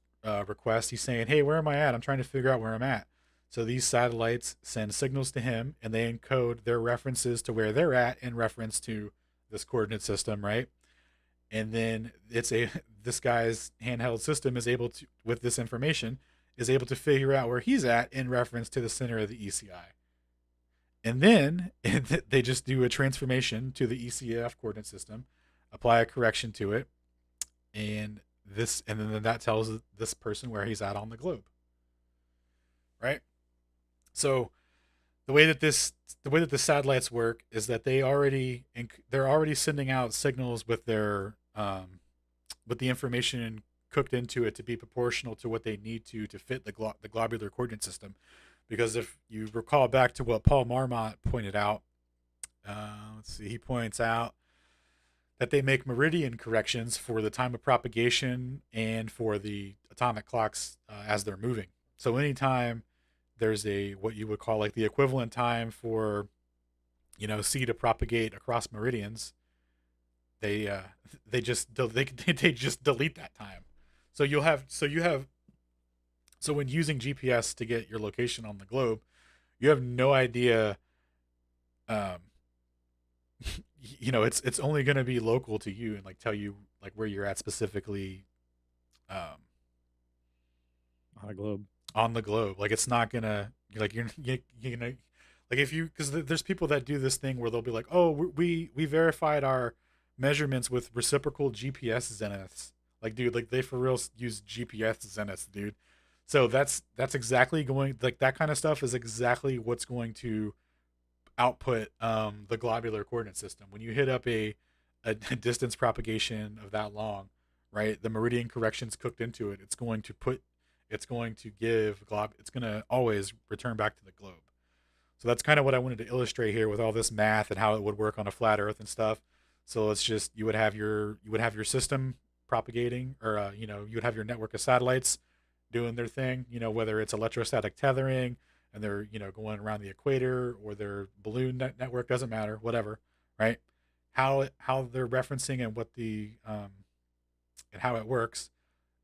request. He's saying, hey, where am I at? I'm trying to figure out where I'm at. So these satellites send signals to him, and they encode their references to where they're at in reference to this coordinate system, right? And then this guy's handheld system is able to, with this information, is able to figure out where he's at in reference to the center of the ECI. And then they just do a transformation to the ECF coordinate system, apply a correction to it, and then that tells this person where he's at on the globe. Right? So the way that the satellites work is that they're already sending out signals with their with the information cooked into it to be proportional to what they need to fit the globular coordinate system. Because if you recall back to what Paul Marmot pointed out, he points out that they make meridian corrections for the time of propagation and for the atomic clocks as they're moving. So anytime there's a what you would call like the equivalent time for, you know, C to propagate across meridians. They they just they just delete that time. So you have so when using GPS to get your location on the globe, you have no idea. Um, you know, it's only going to be local to you and like tell you like where you're at specifically, um, On a globe. on the globe. Like it's not gonna like you're gonna like if you because there's people that do this thing where they'll be like, oh, we verified our measurements with reciprocal GPS zeniths. Like, dude, like they for real use GPS zeniths, dude. So that's exactly going like that kind of stuff is exactly what's going to output the globular coordinate system. When you hit up a distance propagation of that long, right? The meridian corrections cooked into it. It's going to give it's going to always return back to the globe. So that's kind of what I wanted to illustrate here with all this math and how it would work on a flat Earth and stuff. So it's just you would have your system propagating, or you know, you would have your network of satellites doing their thing. You know, whether it's electrostatic tethering and they're, you know, going around the equator, or their balloon network, doesn't matter, whatever, right? How they're referencing and what the and how it works.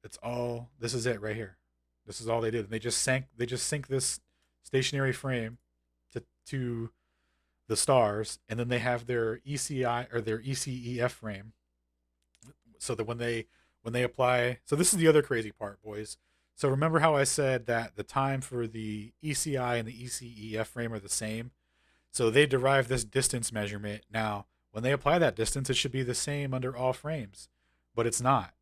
It's all this is it right here. This is all they did. They just sync this stationary frame to the stars, and then they have their ECI or their ECEF frame, so that when they apply. So this is the other crazy part, boys. So remember how I said that the time for the ECI and the ECEF frame are the same? So they derive this distance measurement. Now, when they apply that distance, it should be the same under all frames, but it's not.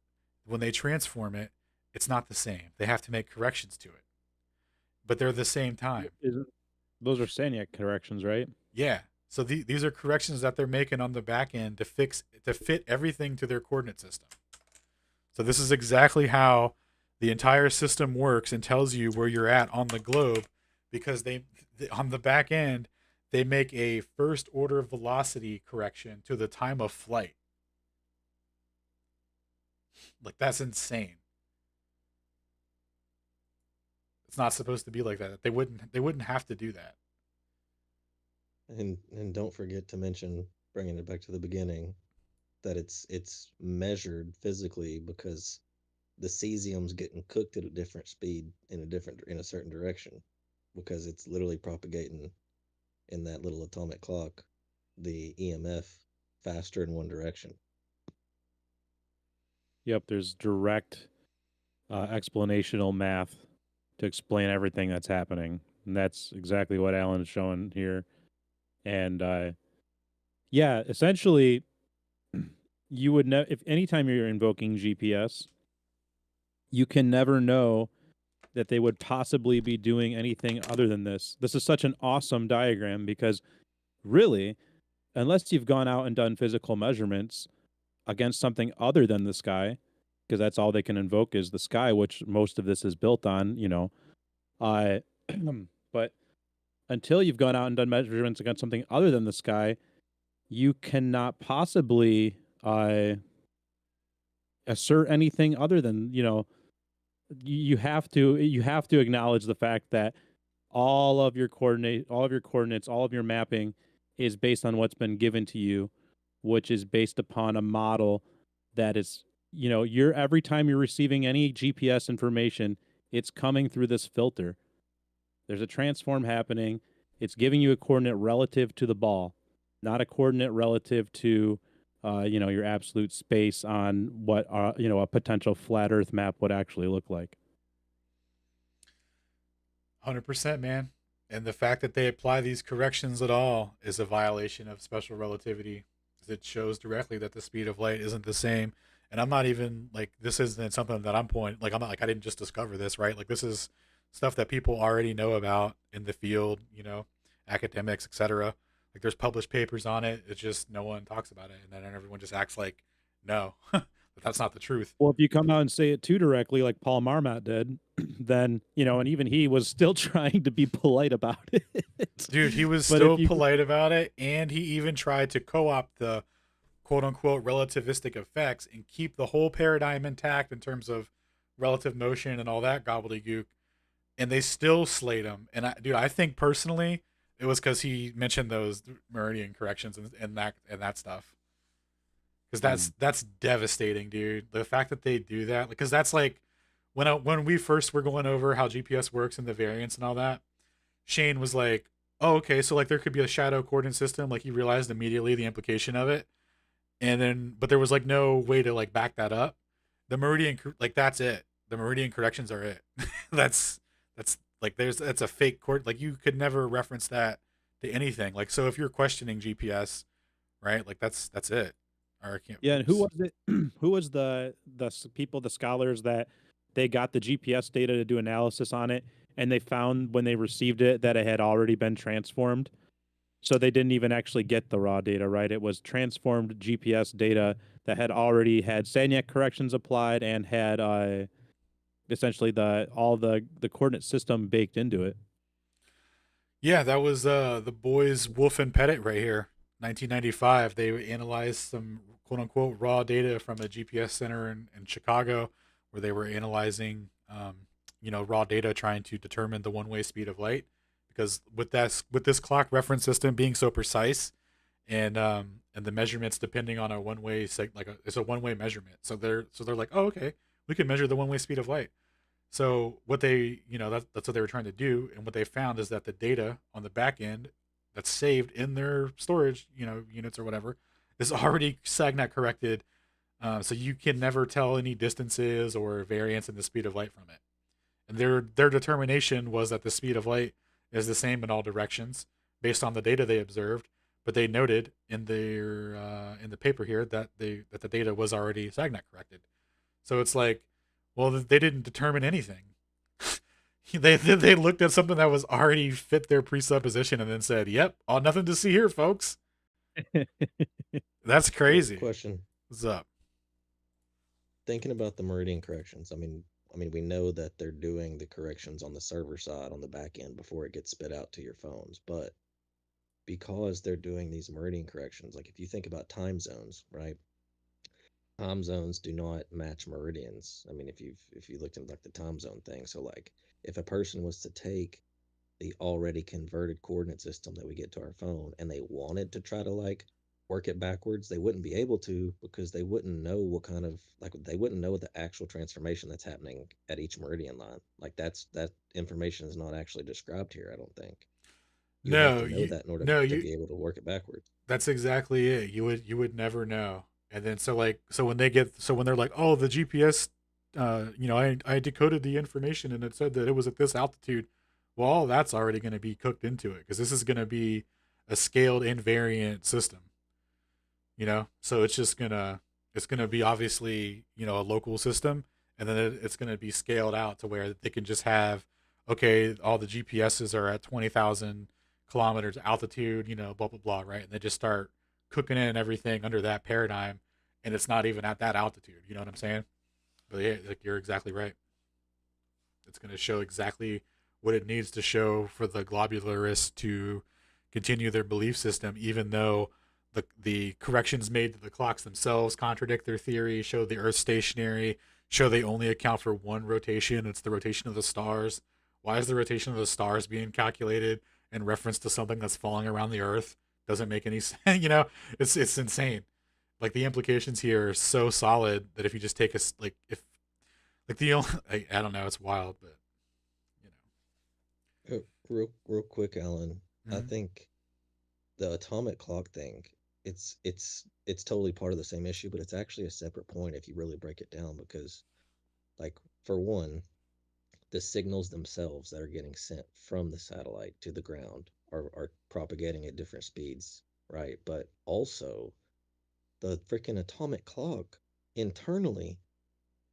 When they transform it, it's not the same. They have to make corrections to it, but they're the same time. Those are Sagnac corrections, right? Yeah. So these are corrections that they're making on the back end to fit everything to their coordinate system. So this is exactly how the entire system works and tells you where you're at on the globe, because they on the back end they make a first order velocity correction to the time of flight. Like that's insane. It's not supposed to be like that. They wouldn't have to do that. And don't forget to mention, bringing it back to the beginning, that it's measured physically, because the cesium's getting cooked at a different speed in a certain direction, because it's literally propagating in that little atomic clock the EMF faster in one direction. Yep, there's direct explanational math to explain everything that's happening. And that's exactly what Alan is showing here. And yeah, essentially, you would know if anytime you're invoking GPS, you can never know that they would possibly be doing anything other than this. This is such an awesome diagram because really, unless you've gone out and done physical measurements against something other than the sky, because that's all they can invoke is the sky, which most of this is built on, you know. But until you've gone out and done measurements against something other than the sky, you cannot possibly assert anything other than, you know, you have to acknowledge the fact that all of your coordinates, all of your mapping is based on what's been given to you, which is based upon a model that is, you know, every time you're receiving any GPS information, it's coming through this filter. There's a transform happening. It's giving you a coordinate relative to the ball, not a coordinate relative to, you know, your absolute space on what, you know, a potential flat Earth map would actually look like. 100%, man. And the fact that they apply these corrections at all is a violation of special relativity. It shows directly that the speed of light isn't the same. And I'm not even like, this isn't something that I'm I'm not like, I didn't just discover this, right? Like this is stuff that people already know about in the field, you know, academics, etc. Like there's published papers on it. It's just no one talks about it, and then everyone just acts like no, but that's not the truth. Well, if you come out and say it too directly, like Paul Marmot did, then, you know, and even he was still trying to be polite about it. Dude, he was still polite about it, and he even tried to co-opt the quote unquote relativistic effects and keep the whole paradigm intact in terms of relative motion and all that gobbledygook. and they still slayed him. And dude, I think personally, it was because he mentioned those meridian corrections and that stuff. Because that's devastating, dude. The fact that they do that, because that's like when we first were going over how GPS works and the variants and all that. Shane was like, "Oh, okay, so like there could be a shadow coordinate system." Like he realized immediately the implication of it, and then but there was like no way to like back that up. The like that's it. The meridian corrections are it. that's that's like that's a fake court. Like you could never reference that to anything. Like so if you're questioning GPS, right? Like that's it. Or I can't. Yeah, and who Oops. was it? Who was people, the scholars that they got the GPS data to do analysis on it, and they found when they received it that it had already been transformed. So they didn't even actually get the raw data, right? It was transformed GPS data that had already had Sagnac corrections applied and had essentially all the coordinate system baked into it. Yeah, that was the boys Wolf and Pettit right here, 1995. They analyzed some quote unquote raw data from a GPS center in Chicago, where they were analyzing raw data trying to determine the one way speed of light. Because with this clock reference system being so precise, and the measurements depending on a one way it's a one way measurement. So they're like, oh okay, we can measure the one way speed of light. So what they, that's what they were trying to do, and what they found is that the data on the back end that's saved in their storage, units or whatever, is already SAGNAT corrected, so you can never tell any distances or variance in the speed of light from it. And their determination was that the speed of light is the same in all directions based on the data they observed. But they noted in the paper here that the data was already SAGNAT corrected. So it's like, well, they didn't determine anything. They looked at something that was already fit their presupposition and then said, "Yep, all nothing to see here, folks." That's crazy. Question. What's up? Thinking about the meridian corrections, I mean, we know that they're doing the corrections on the server side on the back end before it gets spit out to your phones. But because they're doing these meridian corrections, like if you think about time zones, right? Time zones do not match meridians. I mean, if you looked at like the time zone thing, so like if a person was to take the already converted coordinate system that we get to our phone and they wanted to try to like work it backwards, they wouldn't be able to because they wouldn't know what kind of like they wouldn't know the actual transformation that's happening at each meridian line. Like that information is not actually described here, I don't think. You would have No, to know you that in order no to you. be able to work it backwards. That's exactly it. You would never know. And then so when they're like, oh, the GPS, I decoded the information and it said that it was at this altitude. Well, all that's already going to be cooked into it because this is going to be a scaled invariant system. So it's gonna be obviously a local system, and then it's gonna be scaled out to where they can just have, okay, all the GPSs are at 20,000 kilometers altitude, blah blah blah, right? And they just start cooking in everything under that paradigm, and it's not even at that altitude. You know what I'm saying? But yeah, like you're exactly right. It's gonna show exactly what it needs to show for the globularists to continue their belief system, even though the corrections made to the clocks themselves contradict their theory, show the Earth stationary, show they only account for one rotation. It's the rotation of the stars. Why is the rotation of the stars being calculated in reference to something that's falling around the Earth? Doesn't make any sense. It's insane. Like the implications here are so solid that if you just take like if like the only I don't know, it's wild, but you Real quick, Alan. know. I Mhm. think the atomic clock thing, it's totally part of the same issue, but it's actually a separate point if you really break it down because like for one, the signals themselves that are getting sent from the satellite to the ground are propagating at different speeds, right? But also the freaking atomic clock internally,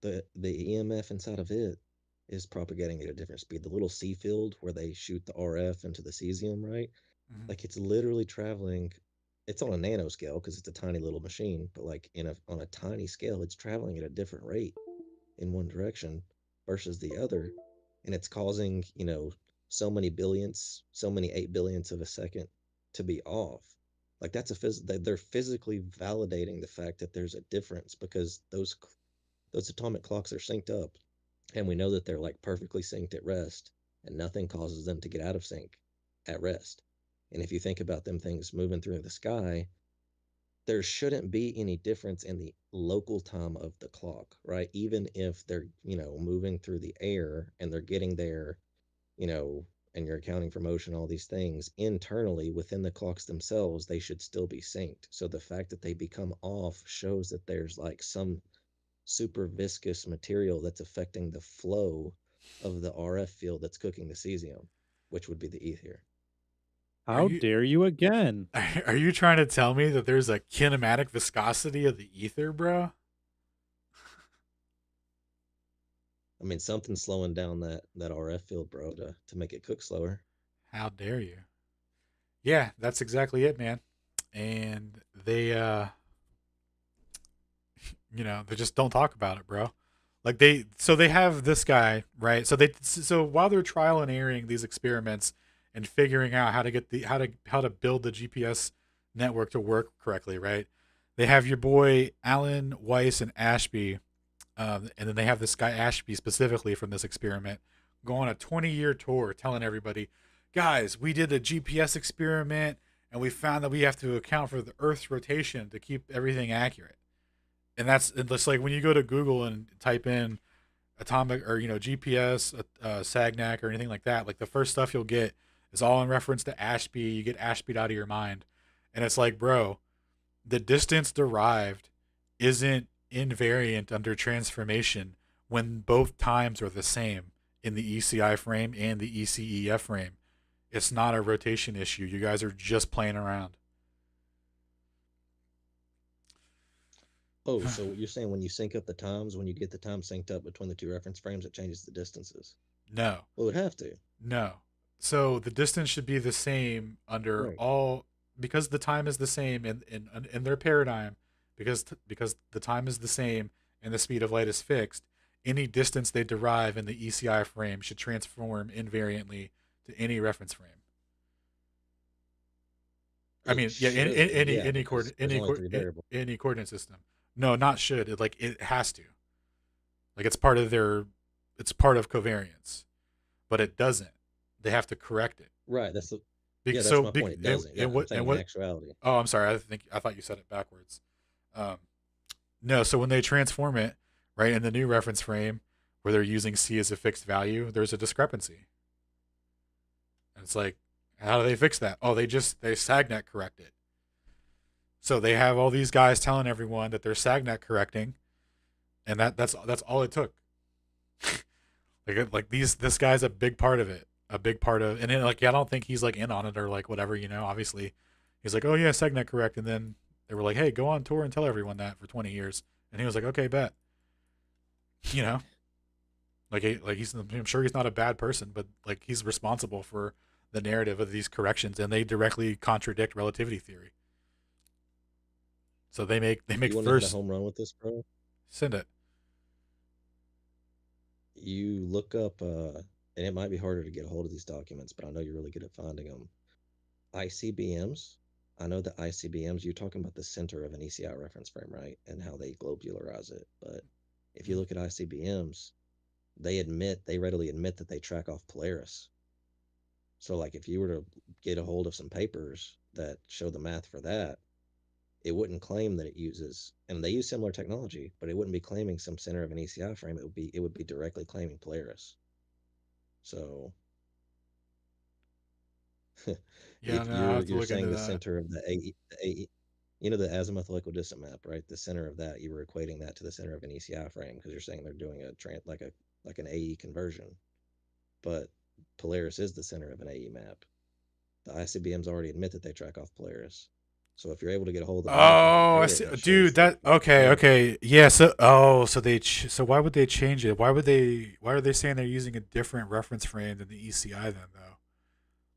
the EMF inside of it is propagating at a different speed. The little C field where they shoot the RF into the cesium, right? Mhm. Like it's literally traveling. It's on a nanoscale because it's a tiny little machine, but like on a tiny scale, it's traveling at a different rate in one direction versus the other, and it's causing so many billionths, so many 8 billionths of a second to be off. Like that's they're physically validating the fact that there's a difference because those atomic clocks are synced up, and we know that they're like perfectly synced at rest, and nothing causes them to get out of sync at rest. And if you think about them things moving through the sky, there shouldn't be any difference in the local time of the clock, right? Even if they're, moving through the air and they're getting there, you know, and you're accounting for motion, all these things internally within the clocks themselves, they should still be synced. So the fact that they become off shows that there's like some super viscous material that's affecting the flow of the RF field that's cooking the cesium, which would be the ether. Are How you dare you again? are you trying to tell me that there's a kinematic viscosity of the ether, bro? I mean, something's slowing down that RF field, bro, to make it cook slower. How dare you? Yeah, that's exactly it, man. And they just don't talk about it, bro. Like they have this guy, right? So while they're trial and erroring these experiments and figuring out how to get how to build the GPS network to work correctly, right? They have your boy Allen, Weiss, and Ashby, and then they have this guy Ashby specifically from this experiment go on a 20-year tour telling everybody, guys, we did a GPS experiment and we found that we have to account for the Earth's rotation to keep everything accurate. And that's it's like when you go to Google and type in atomic or GPS, Sagnac or anything like that. Like the first stuff you'll get is all in reference to Ashby. You get Ashby out of your mind, and it's like, bro, the distance derived isn't invariant under transformation when both times are the same in the ECI frame and the ECEF frame. It's not a rotation issue. You guys are just playing around. Oh, so you're saying when you sync up the times, when you get the time synced up between the two reference frames, it changes the distances? No, Well, it would have to. no. So the distance should be the same under Right. all because the time is the same in their paradigm because the time is the same and the speed of light is fixed. Any distance they derive in the ECI frame should transform invariantly to any reference frame. I It mean, yeah, in should, yeah, because there's only three variables. any coordinate system. No, not should. It has to. Like it's part of covariance, but it doesn't. They have to correct it. Right. Yeah, Because that's so my point. It doesn't. Yeah, and I'm what saying in actuality. Oh, I'm sorry. I thought you said it backwards. Um, no, so when they transform it right in the new reference frame where they're using C as a fixed value, there's a discrepancy. And it's like, how do they fix that? Oh, they SAGNet correct it. So they have all these guys telling everyone that they're SAGNet correcting, and that's all it took. like this guy's a big part of it, a big part of, and then like I don't think he's like in on it or like whatever, obviously he's like, oh yeah, SAGNet correct, and then they were like, hey, go on tour and tell everyone that for 20 years, and he was like, okay, bet. you know like I'm sure he's not a bad person, but like he's responsible for the narrative of these corrections, and they directly contradict relativity theory. So they make You want to hit a first home run with this, bro? send it. You look up, and it might be harder to get a hold of these documents, but I know you're really good at finding them. ICBMs. I know that ICBMs, you're talking about the center of an ECI reference frame, right? And how they globularize it. But if you look at ICBMs, they readily admit that they track off Polaris. So, like, if you were to get a hold of some papers that show the math for that, it wouldn't claim that it uses, and they use similar technology, but it wouldn't be claiming some center of an ECI frame. It would be directly claiming Polaris. So Yeah, if no, I you're have to you're look into saying the that. center of the AE, the azimuthal equidistant map, right? The center of that, you were equating that to the center of an ECI frame because you're saying they're doing like an AE conversion, but Polaris is the center of an AE map. The ICBMs already admit that they track off Polaris. So if you're able to get a hold of that and Oh, I compare see, it, that shows dude. that That it's okay, claiming. okay, yeah. So why would they change it? Why are they saying they're using a different reference frame than the ECI then though?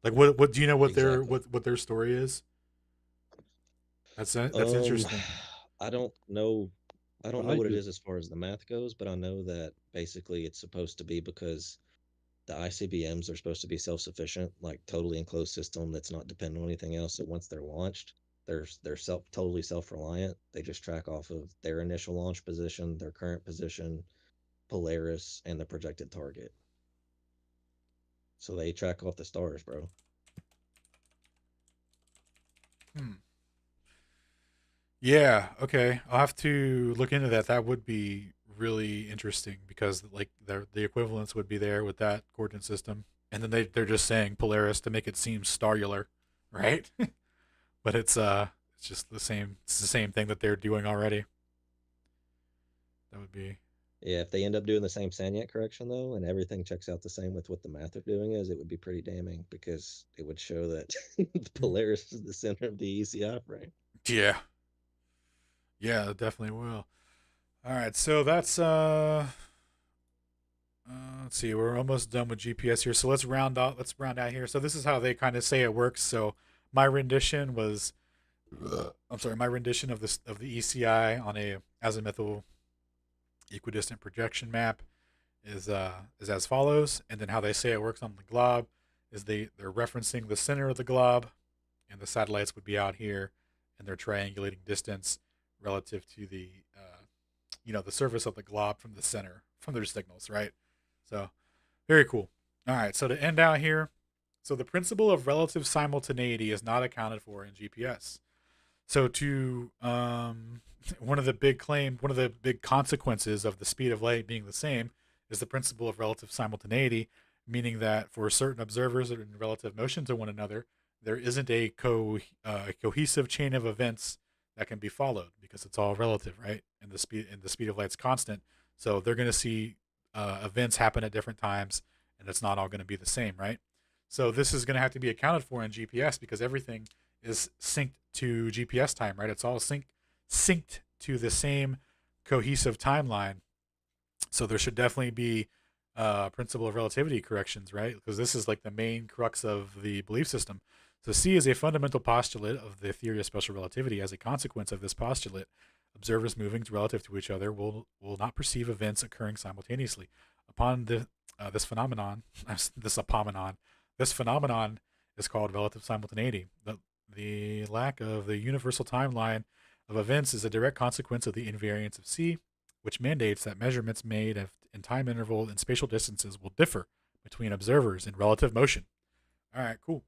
Like what do you know Exactly. what their story is? That's Um, interesting. I don't know. I don't know I what it do. is as far as the math goes, but I know that basically it's supposed to be because the ICBMs are supposed to be self-sufficient, like totally enclosed system that's not dependent on anything else. So once they're launched, they're totally self-reliant. They just track off of their initial launch position, their current position, Polaris, and the projected target. So they track off the stars, bro. Yeah, okay. I'll have to look into that. That would be really interesting because like the equivalence would be there with that coordinate system. And then they're just saying Polaris to make it seem starular, right? But it's just the same thing that they're doing already. That would be Yeah, if they end up doing the same Sagnac correction though, and everything checks out the same with what the math they're doing is, it would be pretty damning because it would show that the Polaris is the center of the ECI frame. yeah. Yeah, it definitely will. All right, so that's let's see, we're almost done with GPS here. So let's round out. Let's round out here. So this is how they kind of say it works. So my rendition was, I'm sorry, my rendition of this of the ECI on a azimuthal equidistant projection map is as follows. And then how they say it works on the glob is they're referencing the center of the glob, and the satellites would be out here, and they're triangulating distance relative to the the surface of the glob from the center from their signals, right? So very cool. All right, so to end out here, so the principle of relative simultaneity is not accounted for in GPS. So to one of the big consequences of the speed of light being the same is the principle of relative simultaneity, meaning that for certain observers that are in relative motion to one another, there isn't a cohesive chain of events that can be followed because it's all relative, right? And the speed of light's constant, so they're going to see events happen at different times, and it's not all going to be the same, right? So this is going to have to be accounted for in GPS because everything is synced to GPS time, right? It's all synced to the same cohesive timeline. So there should definitely be principle of relativity corrections, right? Because this is like the main crux of the belief system. So C is a fundamental postulate of the theory of special relativity. As a consequence of this postulate, observers moving relative to each other will not perceive events occurring simultaneously. Upon this phenomenon, this phenomenon is called relative simultaneity. The lack of the universal timeline of events is a direct consequence of the invariance of C, which mandates that measurements made in time interval and spatial distances will differ between observers in relative motion. All right, cool.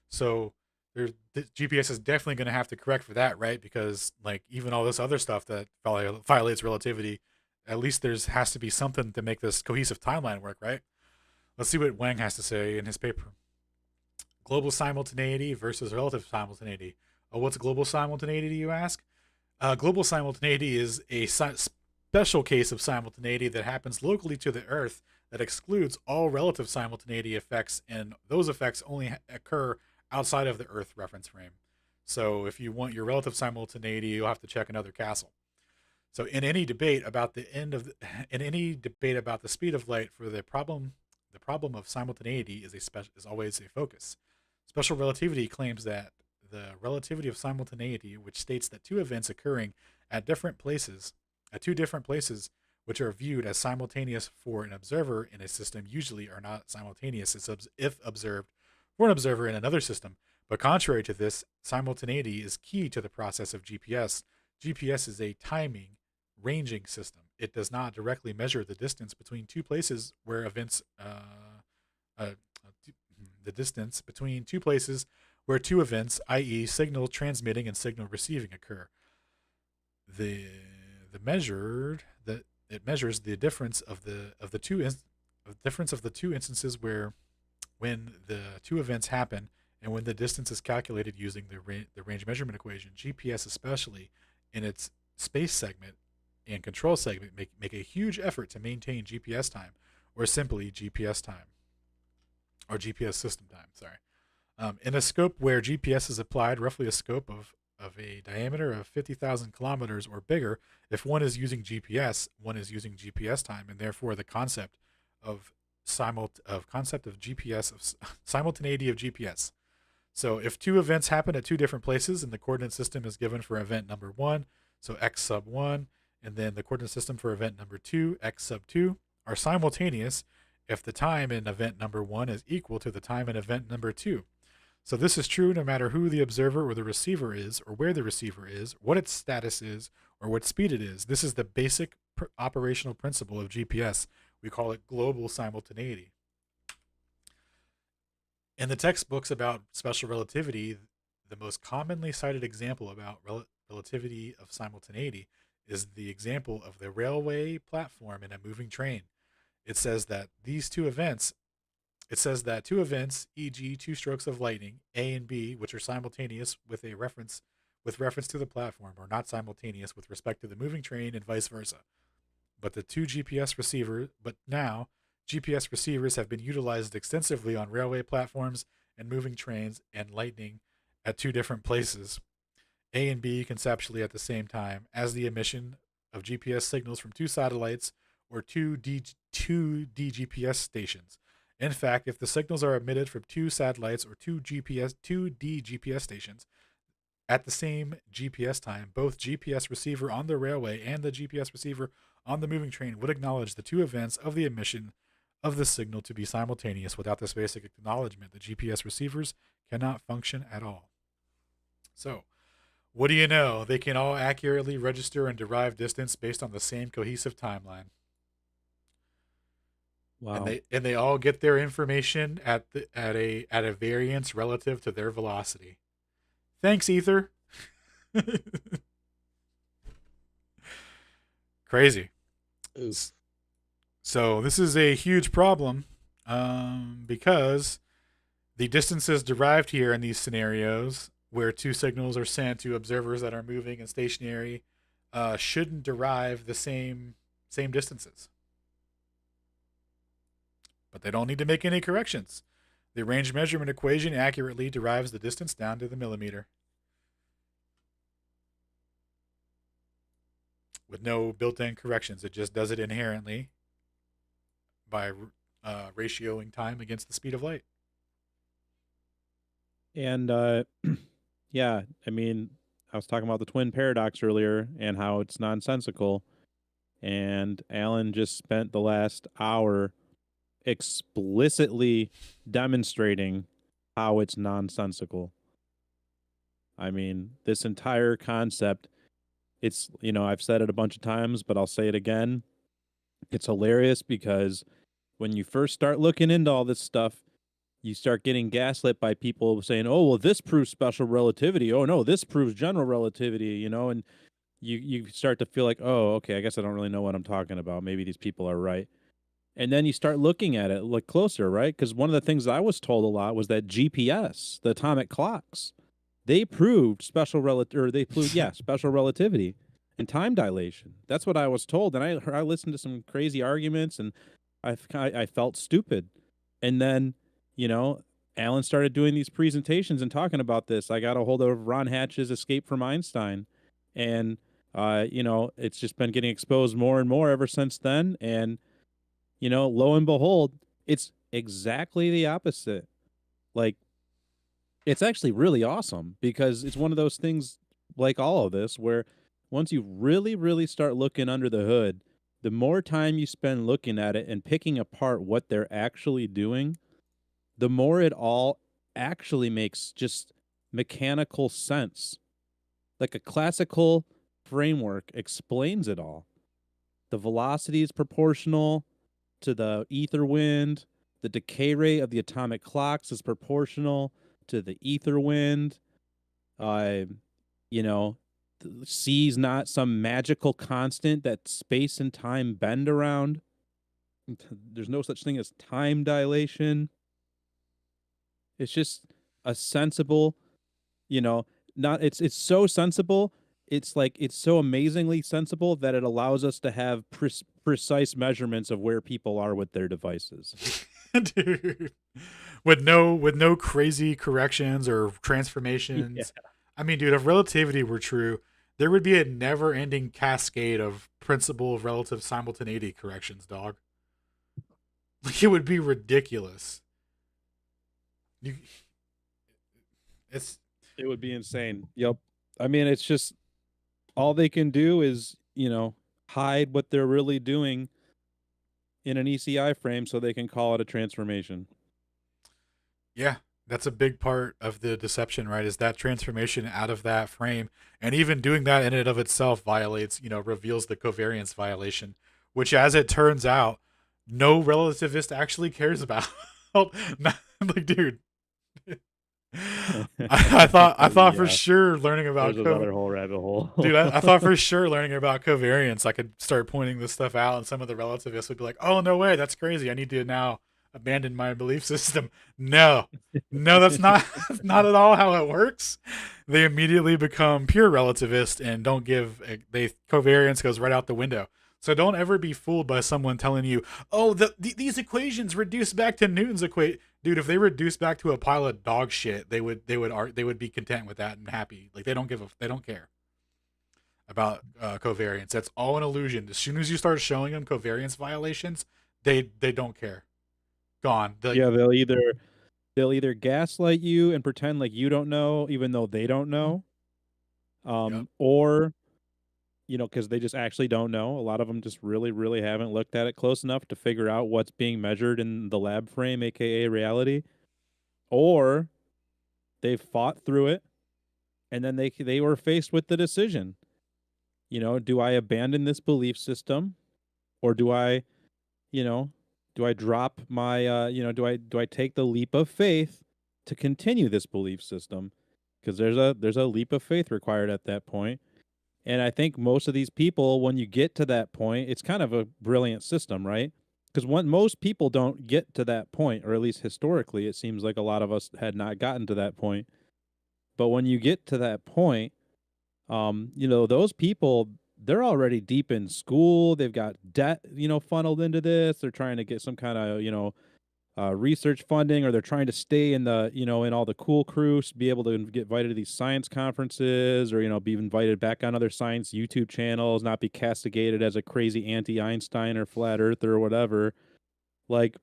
So GPS is definitely going to have to correct for that, right? Because like even all this other stuff that violates relativity, at least has to be something to make this cohesive timeline work, right? Let's see what Wang has to say in his paper. Global simultaneity versus relative simultaneity. Oh, what's global simultaneity, you ask? Global simultaneity is a special case of simultaneity that happens locally to the Earth that excludes all relative simultaneity effects, and those effects only occur outside of the Earth reference frame. So if you want your relative simultaneity, you'll have to check another castle. So in any debate about the speed of light for the problem of simultaneity is always a focus. Special relativity claims that the relativity of simultaneity, which states that two events occurring at two different places, which are viewed as simultaneous for an observer in a system, usually are not simultaneous if observed for an observer in another system. But contrary to this, simultaneity is key to the process of GPS. GPS is a timing, ranging system. It does not directly measure the distance between two places where events, the distance between two places where two events, i.e., signal transmitting and signal receiving, occur. It measures the difference of the two instances where when the two events happen and when the distance is calculated using the range measurement equation. GPS, especially in its space segment and control segment, make a huge effort to maintain GPS time, or simply GPS time, or GPS system time. Sorry. In a scope where GPS is applied, roughly a scope of a diameter of 50,000 kilometers or bigger, if one is using GPS, one is using GPS time, and therefore the concept of GPS of simultaneity of GPS. So if two events happen at two different places and the coordinate system is given for event number 1, so x sub 1, and then the coordinate system for event number 2, x sub 2, are simultaneous if the time in event number 1 is equal to the time in event number 2. So this is true no matter who the observer or the receiver is, or where the receiver is, what its status is, or what speed it is. This is the basic operational principle of GPS. We call it global simultaneity. In the textbooks about special relativity, the most commonly cited example about relativity of simultaneity is the example of the railway platform in a moving train. It says that two events, e.g., two strokes of lightning, A and B, which are simultaneous with reference to the platform, are not simultaneous with respect to the moving train and vice versa. But now GPS receivers have been utilized extensively on railway platforms and moving trains and lightning at two different places, A and B conceptually at the same time, as the emission of GPS signals from two satellites or two DGPS stations. In fact, if the signals are emitted from two satellites or two DGPS stations at the same GPS time, both GPS receiver on the railway and the GPS receiver on the moving train would acknowledge the two events of the emission of the signal to be simultaneous. Without this basic acknowledgement, the GPS receivers cannot function at all. So, what do you know? They can all accurately register and derive distance based on the same cohesive timeline. Wow. And they all get their information at a variance relative to their velocity. Thanks, Aether. Crazy. Oof. So this is a huge problem because the distances derived here in these scenarios, where two signals are sent to observers that are moving and stationary, shouldn't derive the same distances. But they don't need to make any corrections. The range measurement equation accurately derives the distance down to the millimeter, with no built-in corrections. It just does it inherently by ratioing time against the speed of light. And yeah, I mean, I was talking about the twin paradox earlier and how it's nonsensical. And Alan just spent the last hour explicitly demonstrating how it's nonsensical. I mean, this entire concept, it's, I've said it a bunch of times, but I'll say it again. It's hilarious because when you first start looking into all this stuff, you start getting gaslit by people saying, oh, well, this proves special relativity. Oh, no, this proves general relativity, and you start to feel like, oh, okay, I guess I don't really know what I'm talking about. Maybe these people are right. And then you start looking at it look closer, right? Because one of the things I was told a lot was that GPS, the atomic clocks, they proved special relativity and time dilation. That's what I was told. And I listened to some crazy arguments, and I felt stupid. And then, Alan started doing these presentations and talking about this. I got a hold of Ron Hatch's Escape from Einstein, and it's just been getting exposed more and more ever since then. And lo and behold, it's exactly the opposite. Like, it's actually really awesome because it's one of those things, like all of this, where once you really, really start looking under the hood, the more time you spend looking at it and picking apart what they're actually doing, the more it all actually makes just mechanical sense. Like a classical framework explains it all. The velocity is proportional to the ether wind. The decay rate of the atomic clocks is proportional to the ether wind. C is not some magical constant that space and time bend around. There's no such thing as time dilation. It's just a sensible, it's so sensible. It's so amazingly sensible that it allows us to have precise measurements of where people are with their devices. Dude, with no crazy corrections or transformations. Yeah. I mean, dude, if relativity were true, there would be a never-ending cascade of principle of relative simultaneity corrections, dog. Like, it would be ridiculous. It would be insane. Yep. I mean, it's just all they can do is, hide what they're really doing in an ECI frame so they can call it a transformation. Yeah, that's a big part of the deception, right? Is that transformation out of that frame. And even doing that in and of itself violates, reveals the covariance violation, which, as it turns out, no relativist actually cares about. Like, dude, I thought for Yeah. sure learning about There's another whole rabbit hole. dude, I thought for sure learning about covariance, I could start pointing this stuff out, and some of the relativists would be like, "Oh no way, that's crazy! I need to now abandon my belief system." No, no, that's not not at all how it works. They immediately become pure relativist and don't give they covariance goes right out the window. So don't ever be fooled by someone telling you, "Oh, these equations reduce back to Newton's equation." Dude, if they reduce back to a pile of dog shit, they would be content with that and happy. Like they don't care about covariance. That's all an illusion. As soon as you start showing them covariance violations, they don't care. Gone. Yeah, they'll either gaslight you and pretend like you don't know, even though they don't know, Yep. or because they just actually don't know. A lot of them just really, really haven't looked at it close enough to figure out what's being measured in the lab frame, aka reality, or they've fought through it, and then they were faced with the decision. Do I abandon this belief system, or do I drop my do I take the leap of faith to continue this belief system? Because there's a leap of faith required at that point. And I think most of these people, when you get to that point, it's kind of a brilliant system, right? Because most people don't get to that point, or at least historically, it seems like a lot of us had not gotten to that point. But when you get to that point, those people, they're already deep in school. They've got debt, funneled into this. They're trying to get some kind of, research funding, or they're trying to stay in the, in all the cool crews, be able to get invited to these science conferences, or, be invited back on other science YouTube channels, not be castigated as a crazy anti-Einstein or flat earther or whatever. Like,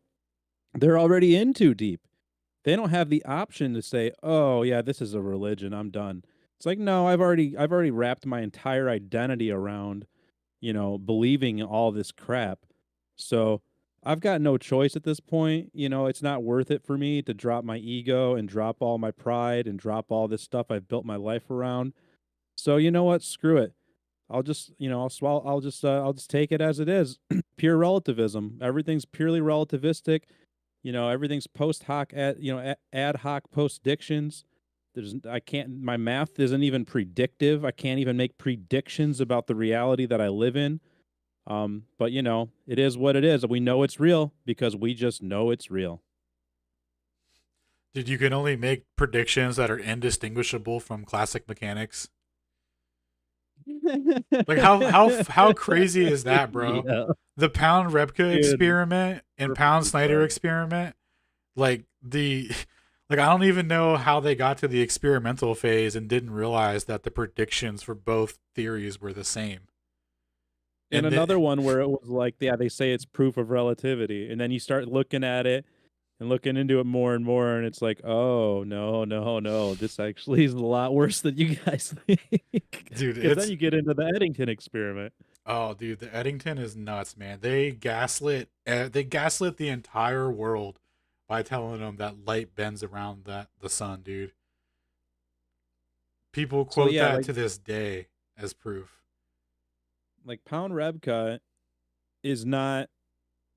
they're already in too deep. They don't have the option to say, "Oh, yeah, this is a religion. I'm done." It's like, no, I've already wrapped my entire identity around, believing all this crap. So I've got no choice at this point. It's not worth it for me to drop my ego and drop all my pride and drop all this stuff I've built my life around. So you know what? Screw it. I'll just, I'll swallow. I'll just take it as it is. Pure relativism. Everything's purely relativistic. Everything's post hoc ad hoc postdictions. My math isn't even predictive. I can't even make predictions about the reality that I live in. But it is what it is. We know it's real because we just know it's real. Dude, you can only make predictions that are indistinguishable from classic mechanics. Like how crazy is that, bro? Yeah. The Pound Repka Dude, experiment and Pound Snyder right. experiment, like I don't even know how they got to the experimental phase and didn't realize that the predictions for both theories were the same. And And another one where it was like, yeah, they say it's proof of relativity, and then you start looking at it and looking into it more and more, and it's like, oh no, this actually is a lot worse than you guys think. dude, Because then you get into the Eddington experiment. oh, dude, the Eddington is nuts, man. They gaslit the entire world by telling them that light bends around the sun, dude. People So quote yeah, that like to this day as proof. Pound Rebka is not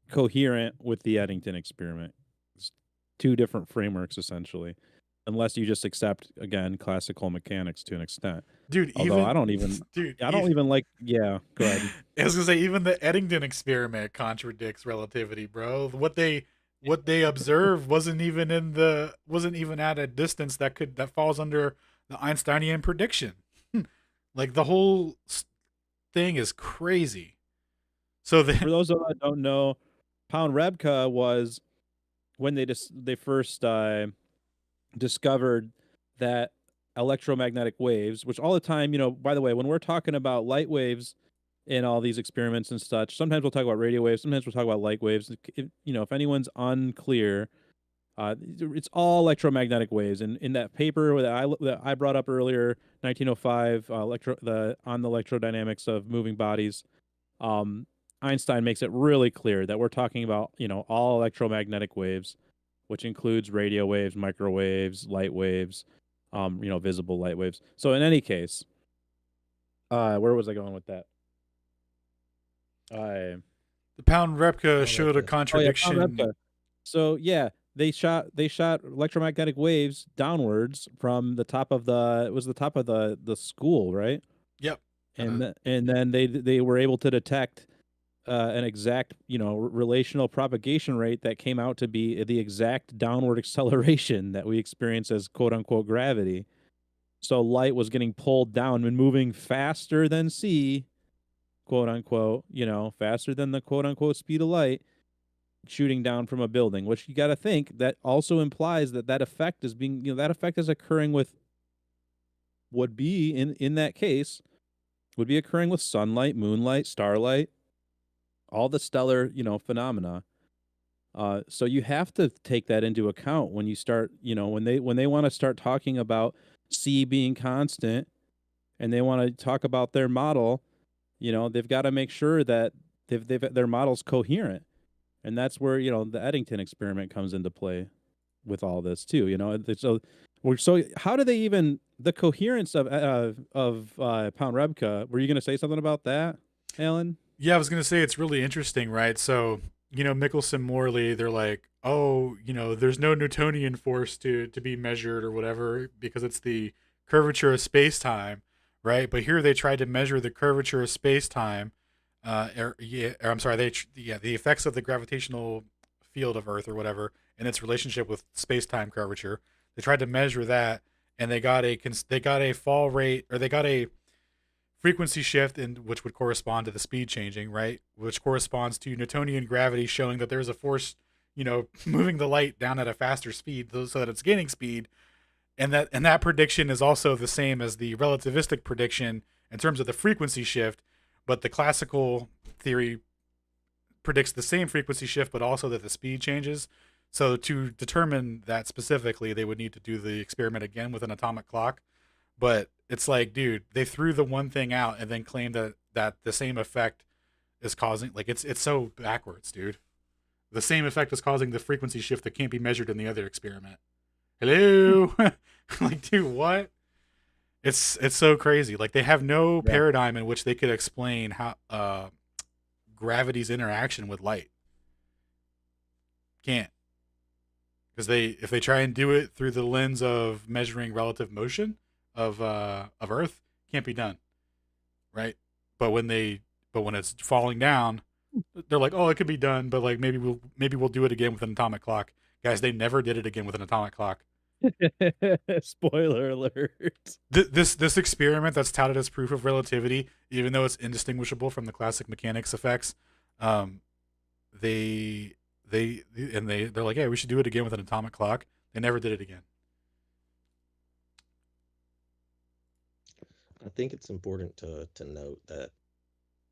coherent with the Eddington experiment. It's two different frameworks essentially, unless you just accept again classical mechanics to an extent. Dude, Although even I don't even dude, I don't even like. Yeah, go ahead. I was gonna say even the Eddington experiment contradicts relativity, bro. What they observed wasn't even at a distance that falls under the Einsteinian prediction. Like the whole thing is crazy. So For then, those that don't know, Pound Rebka was when they first discovered that electromagnetic waves, which all the time, by the way, when we're talking about light waves in all these experiments and such, sometimes we'll talk about radio waves, sometimes we'll talk about light waves. If anyone's unclear, it's all electromagnetic waves. And in that paper that I brought up earlier, 1905, on the electrodynamics of moving bodies, Einstein makes it really clear that we're talking about all electromagnetic waves, which includes radio waves, microwaves, light waves, visible light waves. So in any case, where was I going with that? the Pound Repka showed a Oh yeah, Pound contradiction. Rebka. So yeah, they shot electromagnetic waves downwards from the top of the school, right? Yep. And then they were able to detect an exact, relational propagation rate that came out to be the exact downward acceleration that we experience as quote unquote gravity. So light was getting pulled down and moving faster than c, quote unquote, faster than the quote unquote speed of light, shooting down from a building, which you got to think that also implies that effect is being, that effect is occurring with, would be in that case, would be occurring with sunlight, moonlight, starlight, all the stellar, phenomena. So you have to take that into account when you start, when they want to start talking about C being constant, and they want to talk about their model, they've got to make sure that their model's coherent, and that's where the Eddington experiment comes into play with all this too. So how do they even the coherence of Pound Rebka? Were you going to say something about that, Alan? Yeah, I was going to say it's really interesting, right? So, Michelson, Morley, they're like, oh, there's no Newtonian force to be measured or whatever because it's the curvature of space-time, right? But here they tried to measure the curvature of space-time, the effects of the gravitational field of Earth or whatever and its relationship with space-time curvature. They tried to measure that, and they got a fall rate, or they got a frequency shift in which would correspond to the speed changing, right? Which corresponds to Newtonian gravity showing that there's a force, moving the light down at a faster speed so that it's gaining speed. And that prediction is also the same as the relativistic prediction in terms of the frequency shift, but the classical theory predicts the same frequency shift, but also that the speed changes. So to determine that specifically, they would need to do the experiment again with an atomic clock. But it's like, dude, they threw the one thing out and then claimed that the same effect is causing, like, it's so backwards, dude. The same effect is causing the frequency shift that can't be measured in the other experiment. Hello? Like, dude, what? It's so crazy. Like, they have no paradigm in which they could explain how gravity's interaction with light. Can't. Because if they try and do it through the lens of measuring relative motion of Earth, can't be done, right? But when it's falling down, they're like, oh, it could be done, but like maybe we'll do it again with an atomic clock. Guys, they never did it again with an atomic clock. Spoiler alert. This experiment that's touted as proof of relativity, even though it's indistinguishable from the classic mechanics effects, they're like, hey, we should do it again with an atomic clock. They never did it again. I think it's important to note that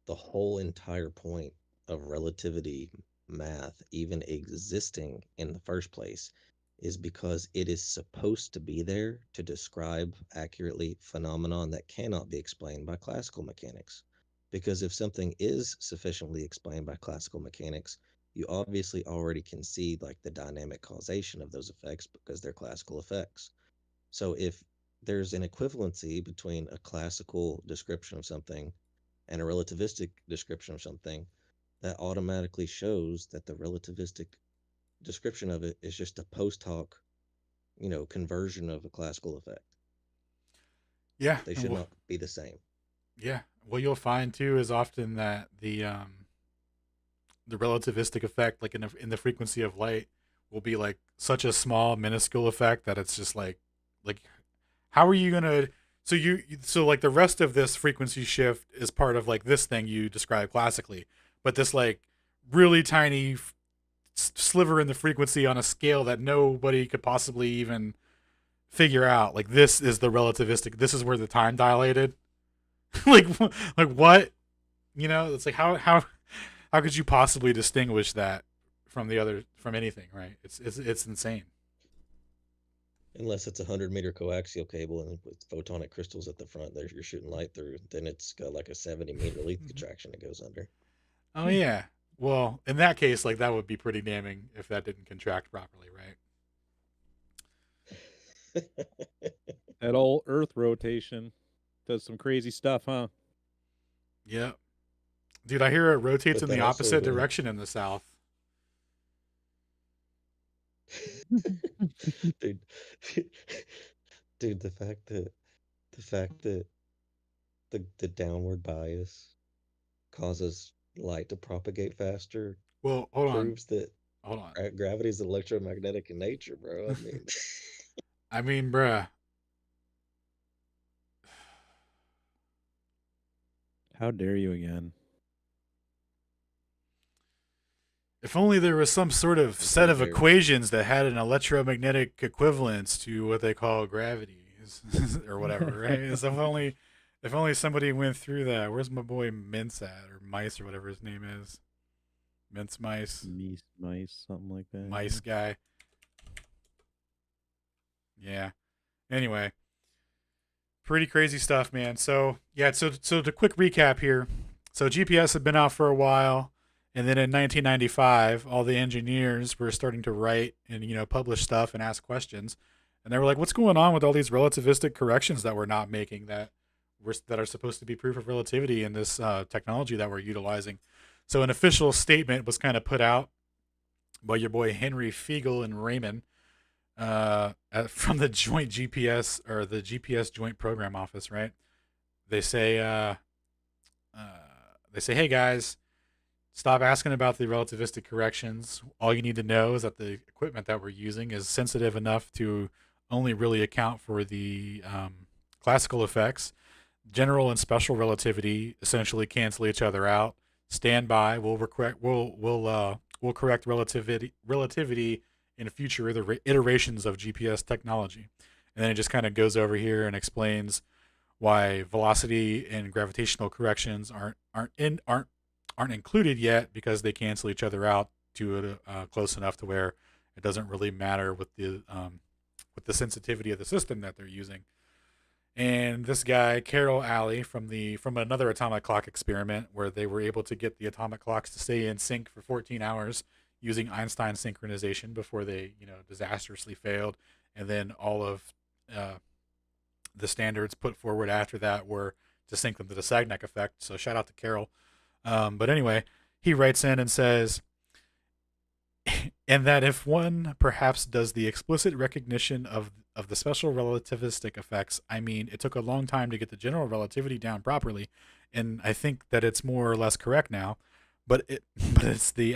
the whole entire point of relativity math even existing in the first place is because it is supposed to be there to describe accurately phenomenon that cannot be explained by classical mechanics. Because if something is sufficiently explained by classical mechanics, you obviously already can see like the dynamic causation of those effects because they're classical effects. So if there's an equivalency between a classical description of something and a relativistic description of something, that automatically shows that the relativistic description of it is just a post hoc, conversion of a classical effect. Yeah. They should not be the same. Yeah. What you'll find too is often that the relativistic effect, like in the frequency of light, will be like such a small, minuscule effect that it's just like how are you gonna? So like the rest of this frequency shift is part of like this thing you described classically, but this like really tiny sliver in the frequency on a scale that nobody could possibly even figure out. Like this is the relativistic. This is where the time dilated. like what? It's like how could you possibly distinguish that from anything, right? It's insane. Unless it's 100-meter coaxial cable and with photonic crystals at the front that you're shooting light through, then it's got like a 70-meter lead contraction that goes under. Oh yeah. Well, in that case, like that would be pretty damning if that didn't contract properly, right? That old Earth rotation does some crazy stuff, huh? Yeah. Dude, I hear it rotates But in the then also opposite when- direction in the south. dude, dude, the fact that the downward bias causes light to propagate faster Well, hold on. proves that Hold on. gravity is electromagnetic in nature, bro. I mean, I mean, bruh. How dare you again? If only there was some sort of set of Very- equations that had an electromagnetic equivalence to what they call gravity or whatever, right? So if only somebody went through that. Where's my boy Mince at, or Mice, or whatever his name is? Mince Mice, Mice, something like that. Mice guy. Yeah. Anyway, pretty crazy stuff, man. So yeah, so to quick recap here. So GPS had been out for a while, and then in 1995, all the engineers were starting to write and publish stuff and ask questions, and they were like, "What's going on with all these relativistic corrections that we're not making that are supposed to be proof of relativity in this technology that we're utilizing?" So an official statement was kind of put out by your boy Henry Fiegel and Raymond from the Joint GPS, or the GPS Joint Program Office, right? They say, "Hey guys, stop asking about the relativistic corrections. All you need to know is that the equipment that we're using is sensitive enough to only really account for the classical effects. General and special relativity essentially cancel each other out. Stand by. We'll correct relativity in future iterations of GPS technology." And then it just kind of goes over here and explains why velocity and gravitational corrections aren't included yet, because they cancel each other out to close enough to where it doesn't really matter with the sensitivity of the system that they're using. And this guy Carroll Alley from another atomic clock experiment, where they were able to get the atomic clocks to stay in sync for 14 hours using Einstein synchronization before they disastrously failed, and then all of the standards put forward after that were to sync them to the Sagnac effect. So shout out to Carroll. But anyway, he writes in and says, "And that if one perhaps does the explicit recognition of the special relativistic effects, I mean, it took a long time to get the general relativity down properly, and I think that it's more or less correct now. But it's the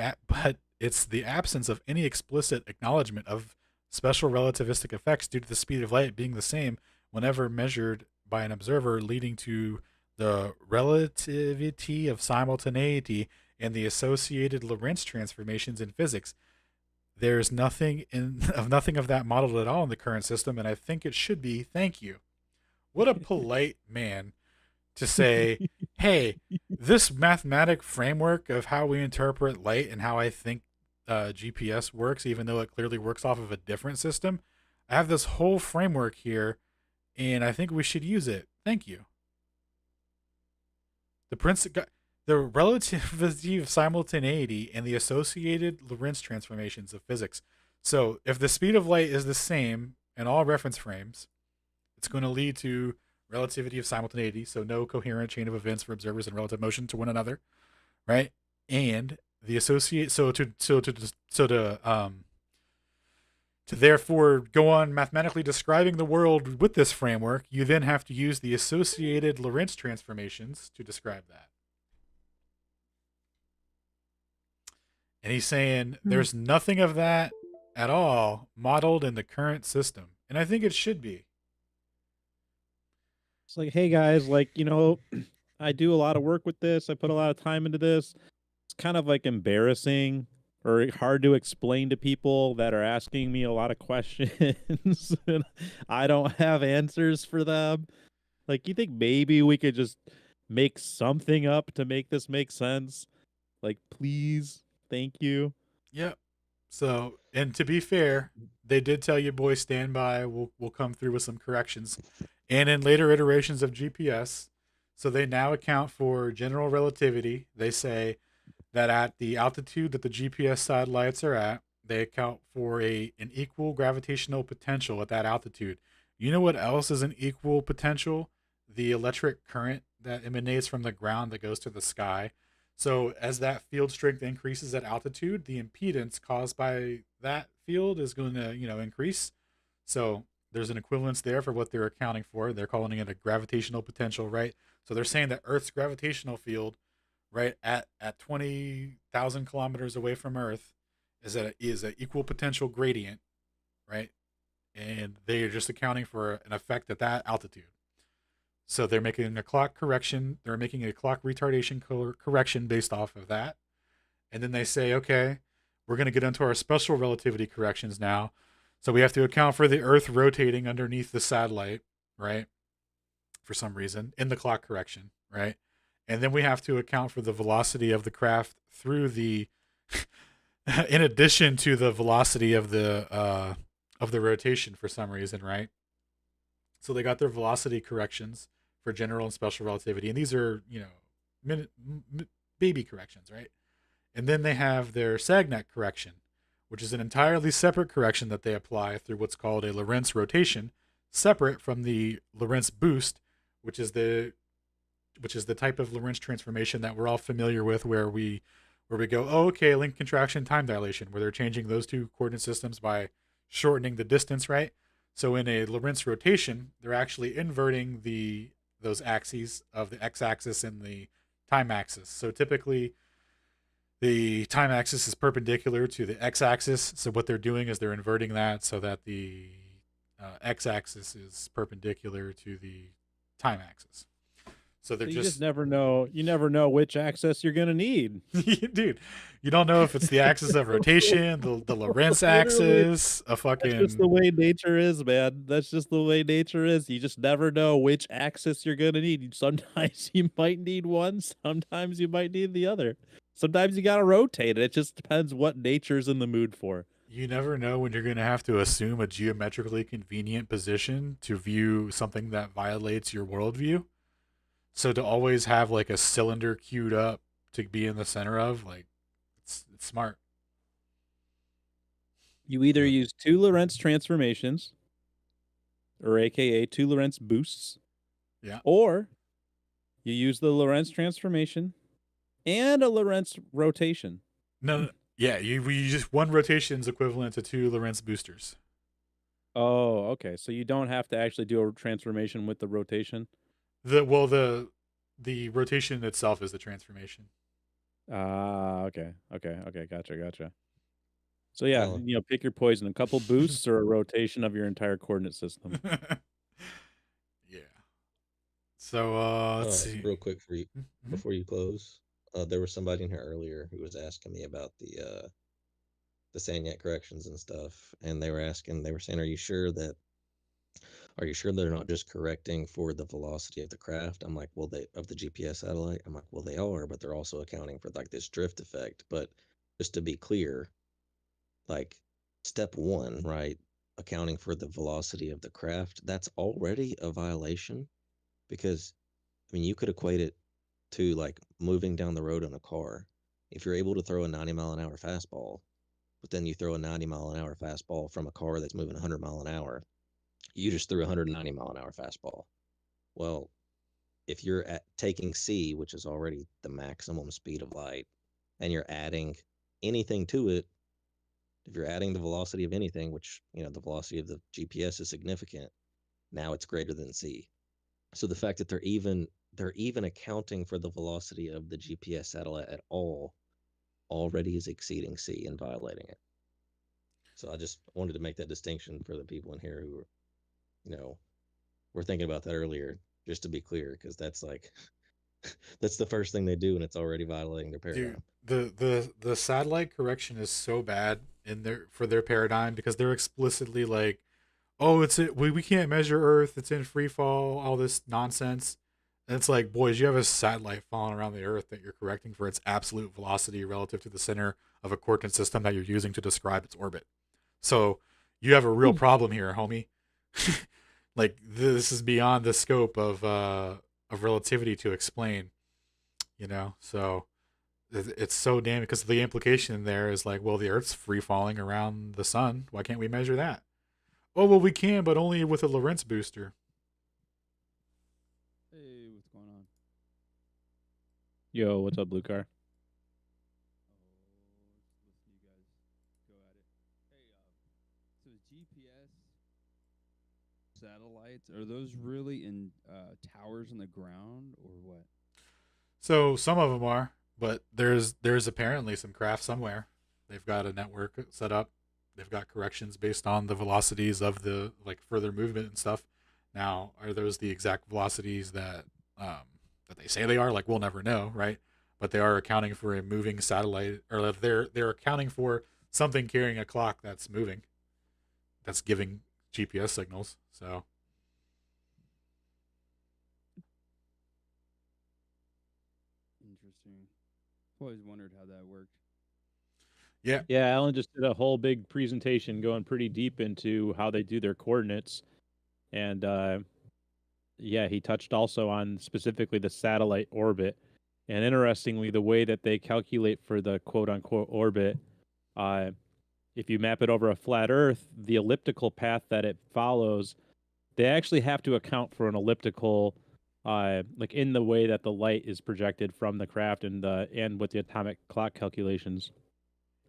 absence of any explicit acknowledgement of special relativistic effects due to the speed of light being the same whenever measured by an observer, leading to the relativity of simultaneity and the associated Lorentz transformations in physics. There's nothing of that modeled at all in the current system, and I think it should be. Thank you." What a polite man to say, "Hey, this mathematic framework of how we interpret light and how I think GPS works, even though it clearly works off of a different system, I have this whole framework here, and I think we should use it. Thank you." The relativity of simultaneity and the associated Lorentz transformations of physics. So if the speed of light is the same in all reference frames, it's going to lead to relativity of simultaneity, so no coherent chain of events for observers in relative motion to one another, right? And the associate to therefore go on mathematically describing the world with this framework, you then have to use the associated Lorentz transformations to describe that. And he's saying there's nothing of that at all modeled in the current system. And I think it should be. It's like, hey guys, I do a lot of work with this. I put a lot of time into this. It's kind of like embarrassing or hard to explain to people that are asking me a lot of questions and I don't have answers for them. Like, you think maybe we could just make something up to make this make sense? Like, please, thank you. Yep. So, and to be fair, they did tell you, boys, stand by. We'll come through with some corrections. And in later iterations of GPS, so they now account for general relativity. They say that at the altitude that the GPS satellites are at, they account for an equal gravitational potential at that altitude. You know what else is an equal potential? The electric current that emanates from the ground that goes to the sky. So as that field strength increases at altitude, the impedance caused by that field is going to, increase. So there's an equivalence there for what they're accounting for. They're calling it a gravitational potential, right? So they're saying that Earth's gravitational field, right, at 20,000 kilometers away from Earth is an equal potential gradient, right? And they are just accounting for an effect at that altitude. So they're making a clock correction. They're making a clock retardation correction based off of that. And then they say, okay, we're going to get into our special relativity corrections now. So we have to account for the Earth rotating underneath the satellite, right? For some reason, in the clock correction, right? And then we have to account for the velocity of the craft through the, in addition to the velocity of the rotation for some reason, right? So they got their velocity corrections for general and special relativity, and these are baby corrections, right? And then they have their SAGNet correction, which is an entirely separate correction that they apply through what's called a Lorentz rotation, separate from the Lorentz boost, which is the type of Lorentz transformation that we're all familiar with, where we go, oh, okay, length contraction, time dilation, where they're changing those two coordinate systems by shortening the distance, right? So in a Lorentz rotation, they're actually inverting those axes of the x-axis and the time axis. So typically, the time axis is perpendicular to the x-axis. So what they're doing is they're inverting that so that the x-axis is perpendicular to the time axis. So they're you just never know. You never know which axis you're gonna need, dude. You don't know if it's the axis of rotation, the Lorentz axis, a fucking. That's just the way nature is, man. That's just the way nature is. You just never know which axis you're gonna need. Sometimes you might need one. Sometimes you might need the other. Sometimes you gotta rotate it. It just depends what nature's in the mood for. You never know when you're going to have to assume a geometrically convenient position to view something that violates your worldview. So to always have like a cylinder queued up to be in the center of, like, it's smart. You either use two Lorentz transformations, or AKA two Lorentz boosts, Yeah. or you use the Lorentz transformation and a Lorentz rotation. No, yeah, we just one rotation is equivalent to two Lorentz boosters. Oh, okay. So you don't have to actually do a transformation with the rotation. The rotation itself is the transformation. Okay. Gotcha. So yeah, pick your poison: a couple boosts or a rotation of your entire coordinate system. Yeah. So let's see. Real quick for you before you close. There was somebody in here earlier who was asking me about the SAGNet corrections and stuff, and they were saying, are you sure they're not just correcting for the velocity of the craft? I'm like, well, of the GPS satellite. I'm like, well, they are, but they're also accounting for like this drift effect. But just to be clear, like step one, right, accounting for the velocity of the craft, that's already a violation, because I mean, you could equate it to like moving down the road in a car. If you're able to throw a 90-mile-an-hour fastball, but then you throw a 90-mile-an-hour fastball from a car that's moving 100 mile an hour, you just threw a 190-mile-an-hour fastball. Well, if you're taking C, which is already the maximum speed of light, and you're adding anything to it, if you're adding the velocity of anything, which, the velocity of the GPS is significant, now it's greater than C. So the fact that they're even accounting for the velocity of the GPS satellite at all already is exceeding C and violating it. So I just wanted to make that distinction for the people in here who were thinking about that earlier, just to be clear, because that's like that's the first thing they do, and it's already violating their paradigm. Dude, the satellite correction is so bad for their paradigm, because they're explicitly like, oh, we can't measure Earth, it's in free fall, all this nonsense. And it's like, boys, you have a satellite falling around the Earth that you're correcting for its absolute velocity relative to the center of a coordinate system that you're using to describe its orbit. So you have a real problem here, homie. Like, this is beyond the scope of relativity to explain, So it's so damn, because the implication there is like, well, the Earth's free falling around the sun. Why can't we measure that? Oh, well, we can, but only with a Lorentz booster. Hey, what's going on? Yo, what's up, Blue Car? GPS satellites, are those really in towers on the ground or what? So some of them are, but there's apparently some craft somewhere. They've got a network set up. They've got corrections based on the velocities of the like further movement and stuff. Now, are those the exact velocities that they say they are? Like we'll never know, right? But they are accounting for a moving satellite, or they're accounting for something carrying a clock that's moving, that's giving GPS signals. So Interesting. I've always wondered how that worked. yeah, Yeah, Alan just did a whole big presentation going pretty deep into how they do their coordinates. And yeah, he touched also on specifically the satellite orbit. And interestingly, the way that they calculate for the quote unquote orbit, uh, if you map it over a flat Earth, the elliptical path that it follows, they actually have to account for an elliptical, like in the way that the light is projected from the craft and with the atomic clock calculations.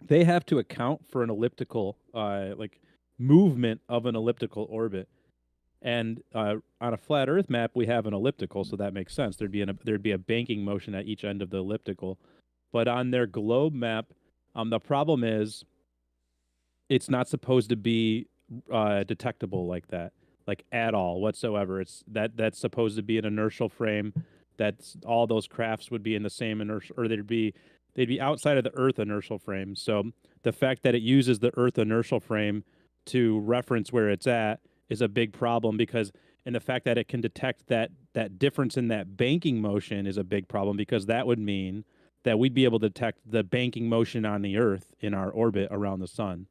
They have to account for an elliptical, like movement of an elliptical orbit. And on a flat Earth map, we have an elliptical, so that makes sense. There'd be a banking motion at each end of the elliptical. But on their globe map, the problem is it's not supposed to be detectable like that, like at all whatsoever. That's supposed to be an inertial frame. That's all those crafts would be in the same inertial, or they'd be outside of the Earth inertial frame. So the fact that it uses the Earth inertial frame to reference where it's at is a big problem because, and the fact that it can detect that difference in that banking motion is a big problem because that would mean that we'd be able to detect the banking motion on the Earth in our orbit around the sun.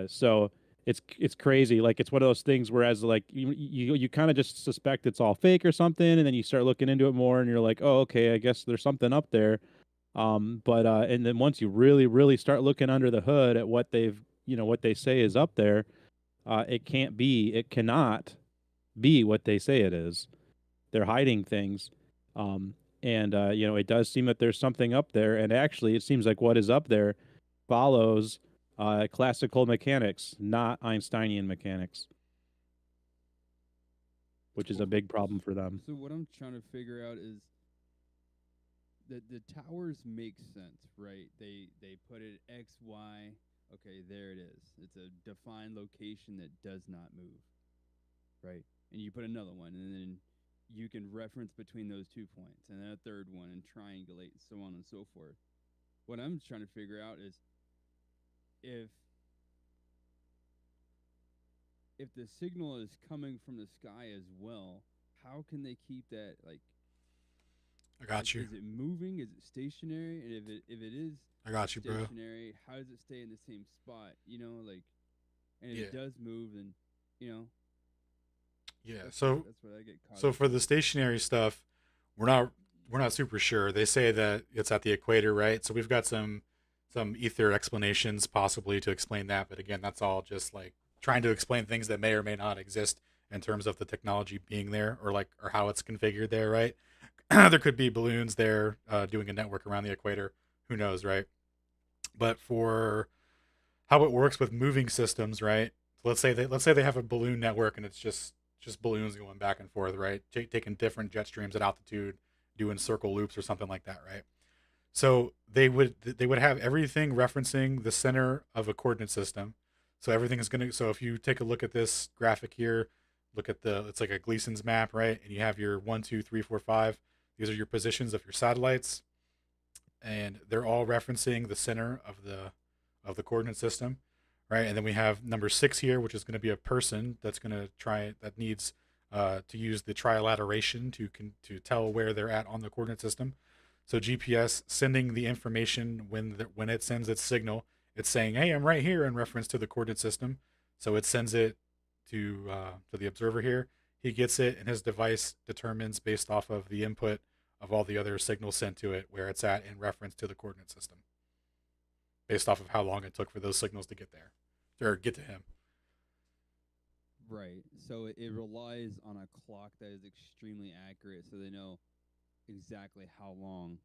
So it's crazy. Like it's one of those things. Whereas like you kind of just suspect it's all fake or something, and then you start looking into it more, and you're like, oh, okay, I guess there's something up there. But and then once you really start looking under the hood at what what they say is up there, it cannot be what they say it is. They're hiding things. And it does seem that there's something up there, and actually, it seems like what is up there follows classical mechanics, not Einsteinian mechanics, which is a big problem for them. So what I'm trying to figure out is that the towers make sense, right? They put it X, Y. Okay, there it is. It's a defined location that does not move, right? And you put another one, and then you can reference between those 2 points, and then a third one, and triangulate, and so on and so forth. What I'm trying to figure out is if the signal is coming from the sky as well, how can they keep that like? I got you. Is it moving? Is it stationary? And if it is, I got you, bro. stationary, how does it stay in the same spot? And if it does move, then Yeah. that's So what I get caught. so up for in. the stationary stuff, we're not super sure. They say that it's at the equator, right? So we've got some ether explanations possibly to explain that, but again, that's all just like trying to explain things that may or may not exist in terms of the technology being there or how it's configured there, right? There could be balloons there doing a network around the equator. Who knows, right? But for how it works with moving systems, right? So let's say they have a balloon network and it's just balloons going back and forth, right? Taking different jet streams at altitude, doing circle loops or something like that, right? So they would have everything referencing the center of a coordinate system. So everything is going to, so if you take a look at this graphic here, look at it's like a Gleason's map, right? And you have your 1, 2, 3, 4, 5. These are your positions of your satellites, and they're all referencing the center of the coordinate system, right? And then we have number 6 here, which is going to be a person that's going to that needs to use the trilateration to tell where they're at on the coordinate system. So GPS sending the information when it sends its signal, it's saying, "Hey, I'm right here," in reference to the coordinate system. So it sends it to the observer here. He gets it, and his device determines based off of the input of all the other signals sent to it where it's at in reference to the coordinate system, based off of how long it took for those signals to get there or get to him. Right. So it relies on a clock that is extremely accurate, so they know exactly how long,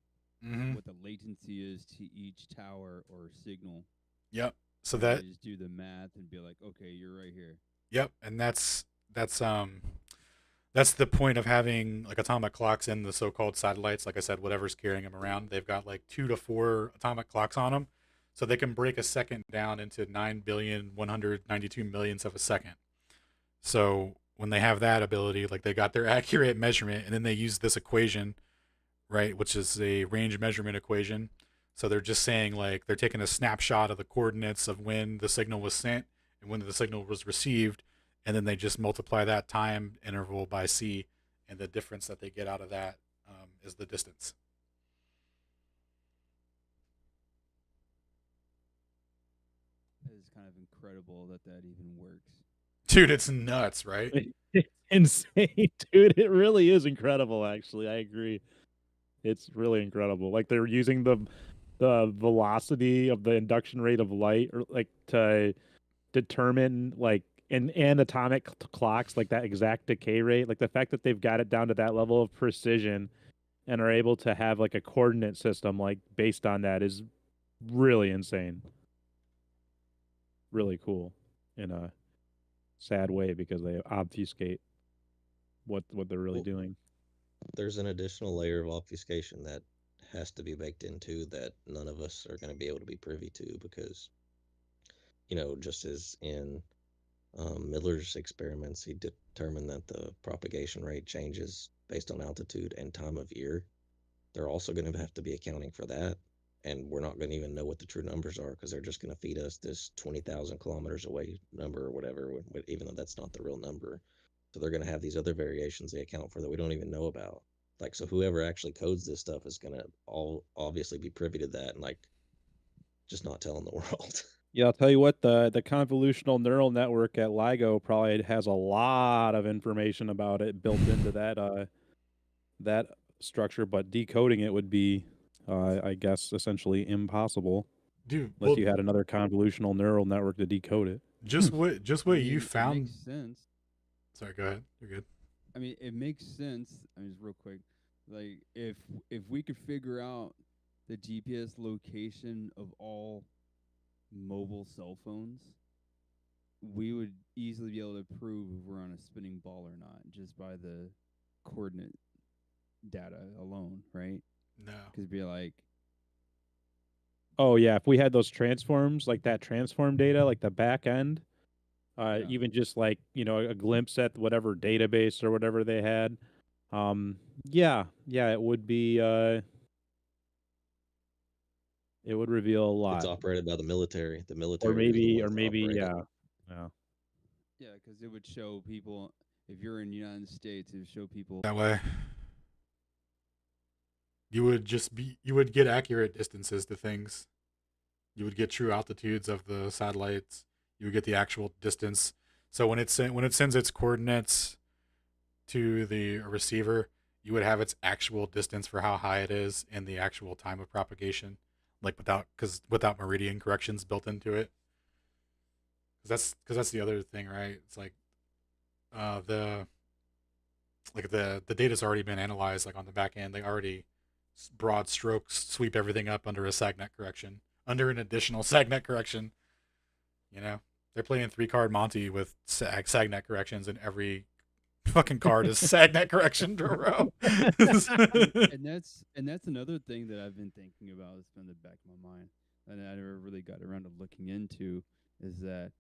Mm-hmm. what the latency is to each tower or signal. Yep. So And then that they just do the math and be like, okay, you're right here. Yep, and that's the point of having like atomic clocks in the so-called satellites. Like I said, whatever's carrying them around, they've got like 2 to 4 atomic clocks on them, so they can break a second down into 9,192,000,000ths of a second. So when they have that ability, like they got their accurate measurement, and then they use this equation, right, which is a range measurement equation. So they're just saying like they're taking a snapshot of the coordinates of when the signal was sent and when the signal was received, and then they just multiply that time interval by c, and the difference that they get out of that is the distance. It's kind of incredible that that even works. Dude, it's nuts, right? It's insane, dude. It really is incredible, actually. I agree. It's really incredible. Like they're using the velocity of the induction rate of light, or like to determine like in atomic clocks, like that exact decay rate. Like the fact that they've got it down to that level of precision and are able to have like a coordinate system like based on that is really insane. Really cool in a sad way because they obfuscate what they're really Well, doing. there's an additional layer of obfuscation that has to be baked into that none of us are going to be able to be privy to because, just as in Miller's experiments, he determined that the propagation rate changes based on altitude and time of year. They're also going to have to be accounting for that. And we're not going to even know what the true numbers are because they're just going to feed us this 20,000 kilometers away number or whatever, even though that's not the real number. So they're going to have these other variations they account for that we don't even know about. Like, so whoever actually codes this stuff is going to all obviously be privy to that and like just not telling the world. Yeah, I'll tell you what, the convolutional neural network at LIGO probably has a lot of information about it built into that structure, but decoding it would be, I guess, essentially impossible Dude, unless well, you had another convolutional neural network to decode it. just what I you mean, it found. makes sense. Sorry, go ahead. You're good. I mean, it makes sense. I mean, just real quick, like if we could figure out the GPS location of all mobile cell phones, we would easily be able to prove if we're on a spinning ball or not just by the coordinate data alone, right? No. Because it'd be like, Oh yeah, if we had those transforms, like that transform data, like the back end, Yeah. even just like, a glimpse at whatever database or whatever they had. Yeah, it would be it would reveal a It's lot. operated by the military. The Or military would be the maybe ones that operate it. yeah. Yeah. yeah, because it would show people, if you're in the United States, it would show people. That way. You would get accurate distances to things. You would get true altitudes of the satellites. You would get the actual distance. So when it sends its coordinates to the receiver, you would have its actual distance for how high it is and the actual time of propagation, like without meridian corrections built into it. Because that's the other thing, right? It's like the data's already been analyzed, like on the back end. They already broad strokes sweep everything up under a SAGNet correction, under an additional SAGNet correction. They're playing 3-card Monty with SAGNet corrections, and every fucking card is SAGNet correction to a row. and that's another thing that I've been thinking about. It's been in the back of my mind, and I never really got around to looking into. Is that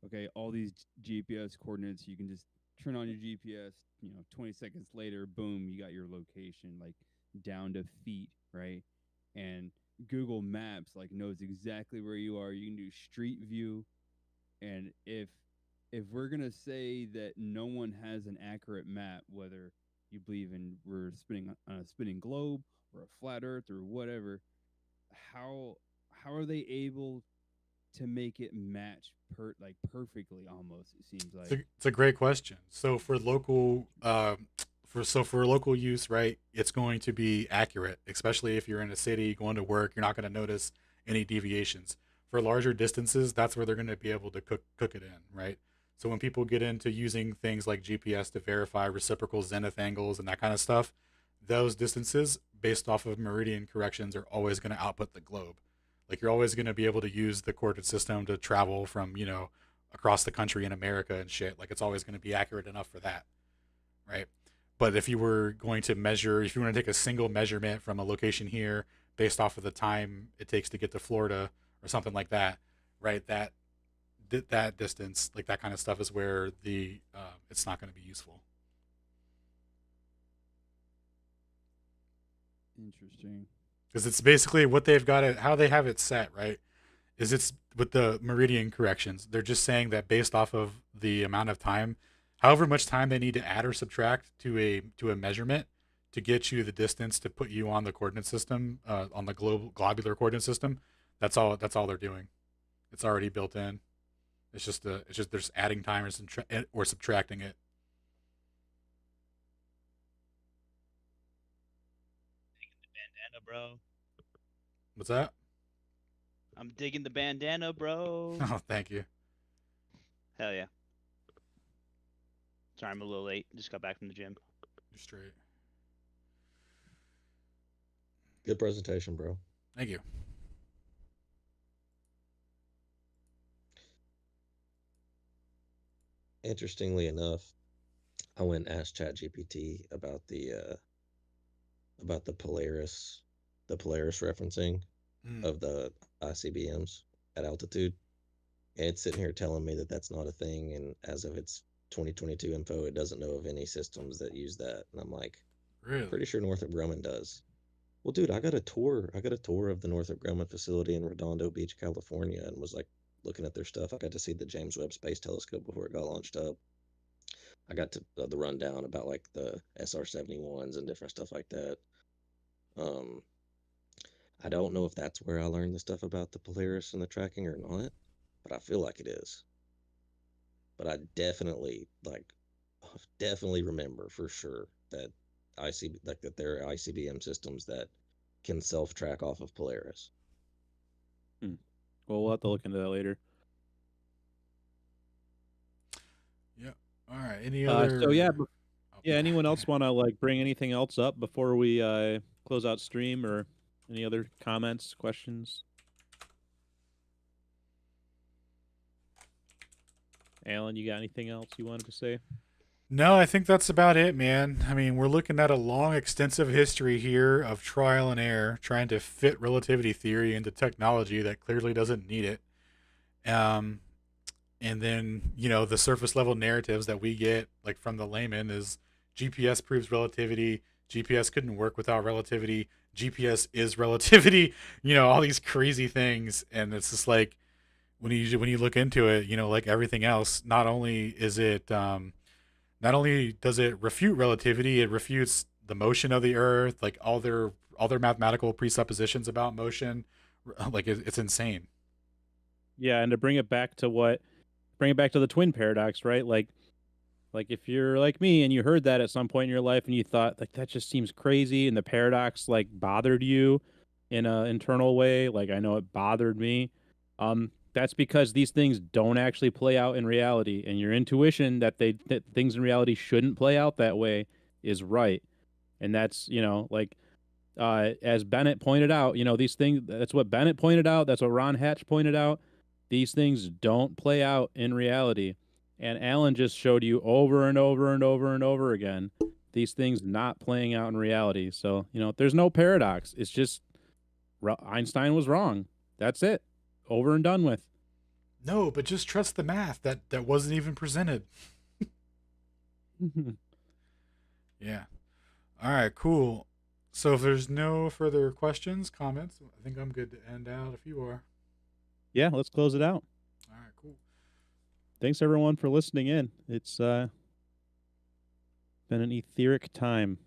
okay? All these GPS coordinates, you can just turn on your GPS. 20 seconds later, boom, you got your location, like down to feet, right? And Google Maps like knows exactly where you are. You can do Street View, and if we're gonna say that no one has an accurate map, whether you believe in we're spinning on a spinning globe or a flat Earth or whatever, how are they able to make it match perfectly? Almost, it seems like. It's a great question. So for local use, right, it's going to be accurate, especially if you're in a city going to work. You're not going to notice any deviations. For larger distances, that's where they're going to be able to cook it in, right? So when people get into using things like GPS to verify reciprocal zenith angles and that kind of stuff, those distances based off of meridian corrections are always going to output the globe. Like you're always going to be able to use the coordinate system to travel from, across the country in America and shit. Like it's always going to be accurate enough for that, right? But if you were going to measure, if you want to take a single measurement from a location here based off of the time it takes to get to Florida or something like that, right? That distance, like that kind of stuff, is where the it's not going to be useful. Interesting. Because it's basically what they've got it, how they have it set, right? Is it's with the meridian corrections. They're just saying that based off of the amount of time, however much time they need to add or subtract to a measurement to get you the distance to put you on the coordinate system, on the globular coordinate system. That's all. That's all they're doing. It's already built in. It's just they're just adding time or subtracting it. Bandana, bro. What's that? I'm digging the bandana, bro. Oh, thank you. Hell yeah. Sorry, I'm a little late. Just got back from the gym. You're straight. Good presentation, bro. Thank you. Interestingly enough, I went and asked ChatGPT about the Polaris referencing of the ICBMs at altitude. And it's sitting here telling me that that's not a thing, and as of its 2022 info, it doesn't know of any systems that use that. And I'm like, Really? pretty sure Northrop Grumman does. Well, dude, I got a tour of the Northrop Grumman facility in Redondo Beach, California, and was like looking at their stuff. I got to see the James Webb Space Telescope before it got launched up. I got to the rundown about like the SR-71s and different stuff like that. I don't know if that's where I learned the stuff about the Polaris and the tracking or not, but I feel like it is. But I definitely remember for sure that that there are ICBM systems that can self-track off of Polaris. Well, we'll have to look into that later. Yeah. All right. Any other? So yeah, anyone else want to like bring anything else up before we close out stream, or any other comments, questions? Alan, you got anything else you wanted to say? No, I think that's about it, man. I mean, we're looking at a long, extensive history here of trial and error, trying to fit relativity theory into technology that clearly doesn't need it. And then, the surface level narratives that we get, like from the layman, is GPS proves relativity. GPS couldn't work without relativity. GPS is relativity. All these crazy things, and it's just like when you look into it, like everything else, not only does it refute relativity, it refutes the motion of the Earth, like all their mathematical presuppositions about motion. Like it's insane. Yeah, and to bring it back to the twin paradox, right? Like if you're like me and you heard that at some point in your life and you thought like that just seems crazy, and the paradox like bothered you in an internal way, like I know it bothered me. That's because these things don't actually play out in reality, and your intuition that things in reality shouldn't play out that way is right. And that's, as Bennett pointed out, these things, that's what Bennett pointed out, that's what Ron Hatch pointed out. These things don't play out in reality. And Alan just showed you over and over and over and over again these things not playing out in reality. So, there's no paradox. It's just Einstein was wrong. That's it. Over and done with. No, but just trust the math that wasn't even presented. Yeah. All right, cool. So if there's no further questions, comments, I think I'm good to end out if you are. Yeah, let's close it out. All right, cool. Thanks everyone for listening in. It's been an etheric time.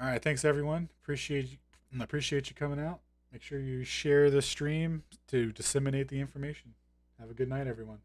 All right, thanks everyone. Appreciate you coming out. Make sure you share the stream to disseminate the information. Have a good night, everyone.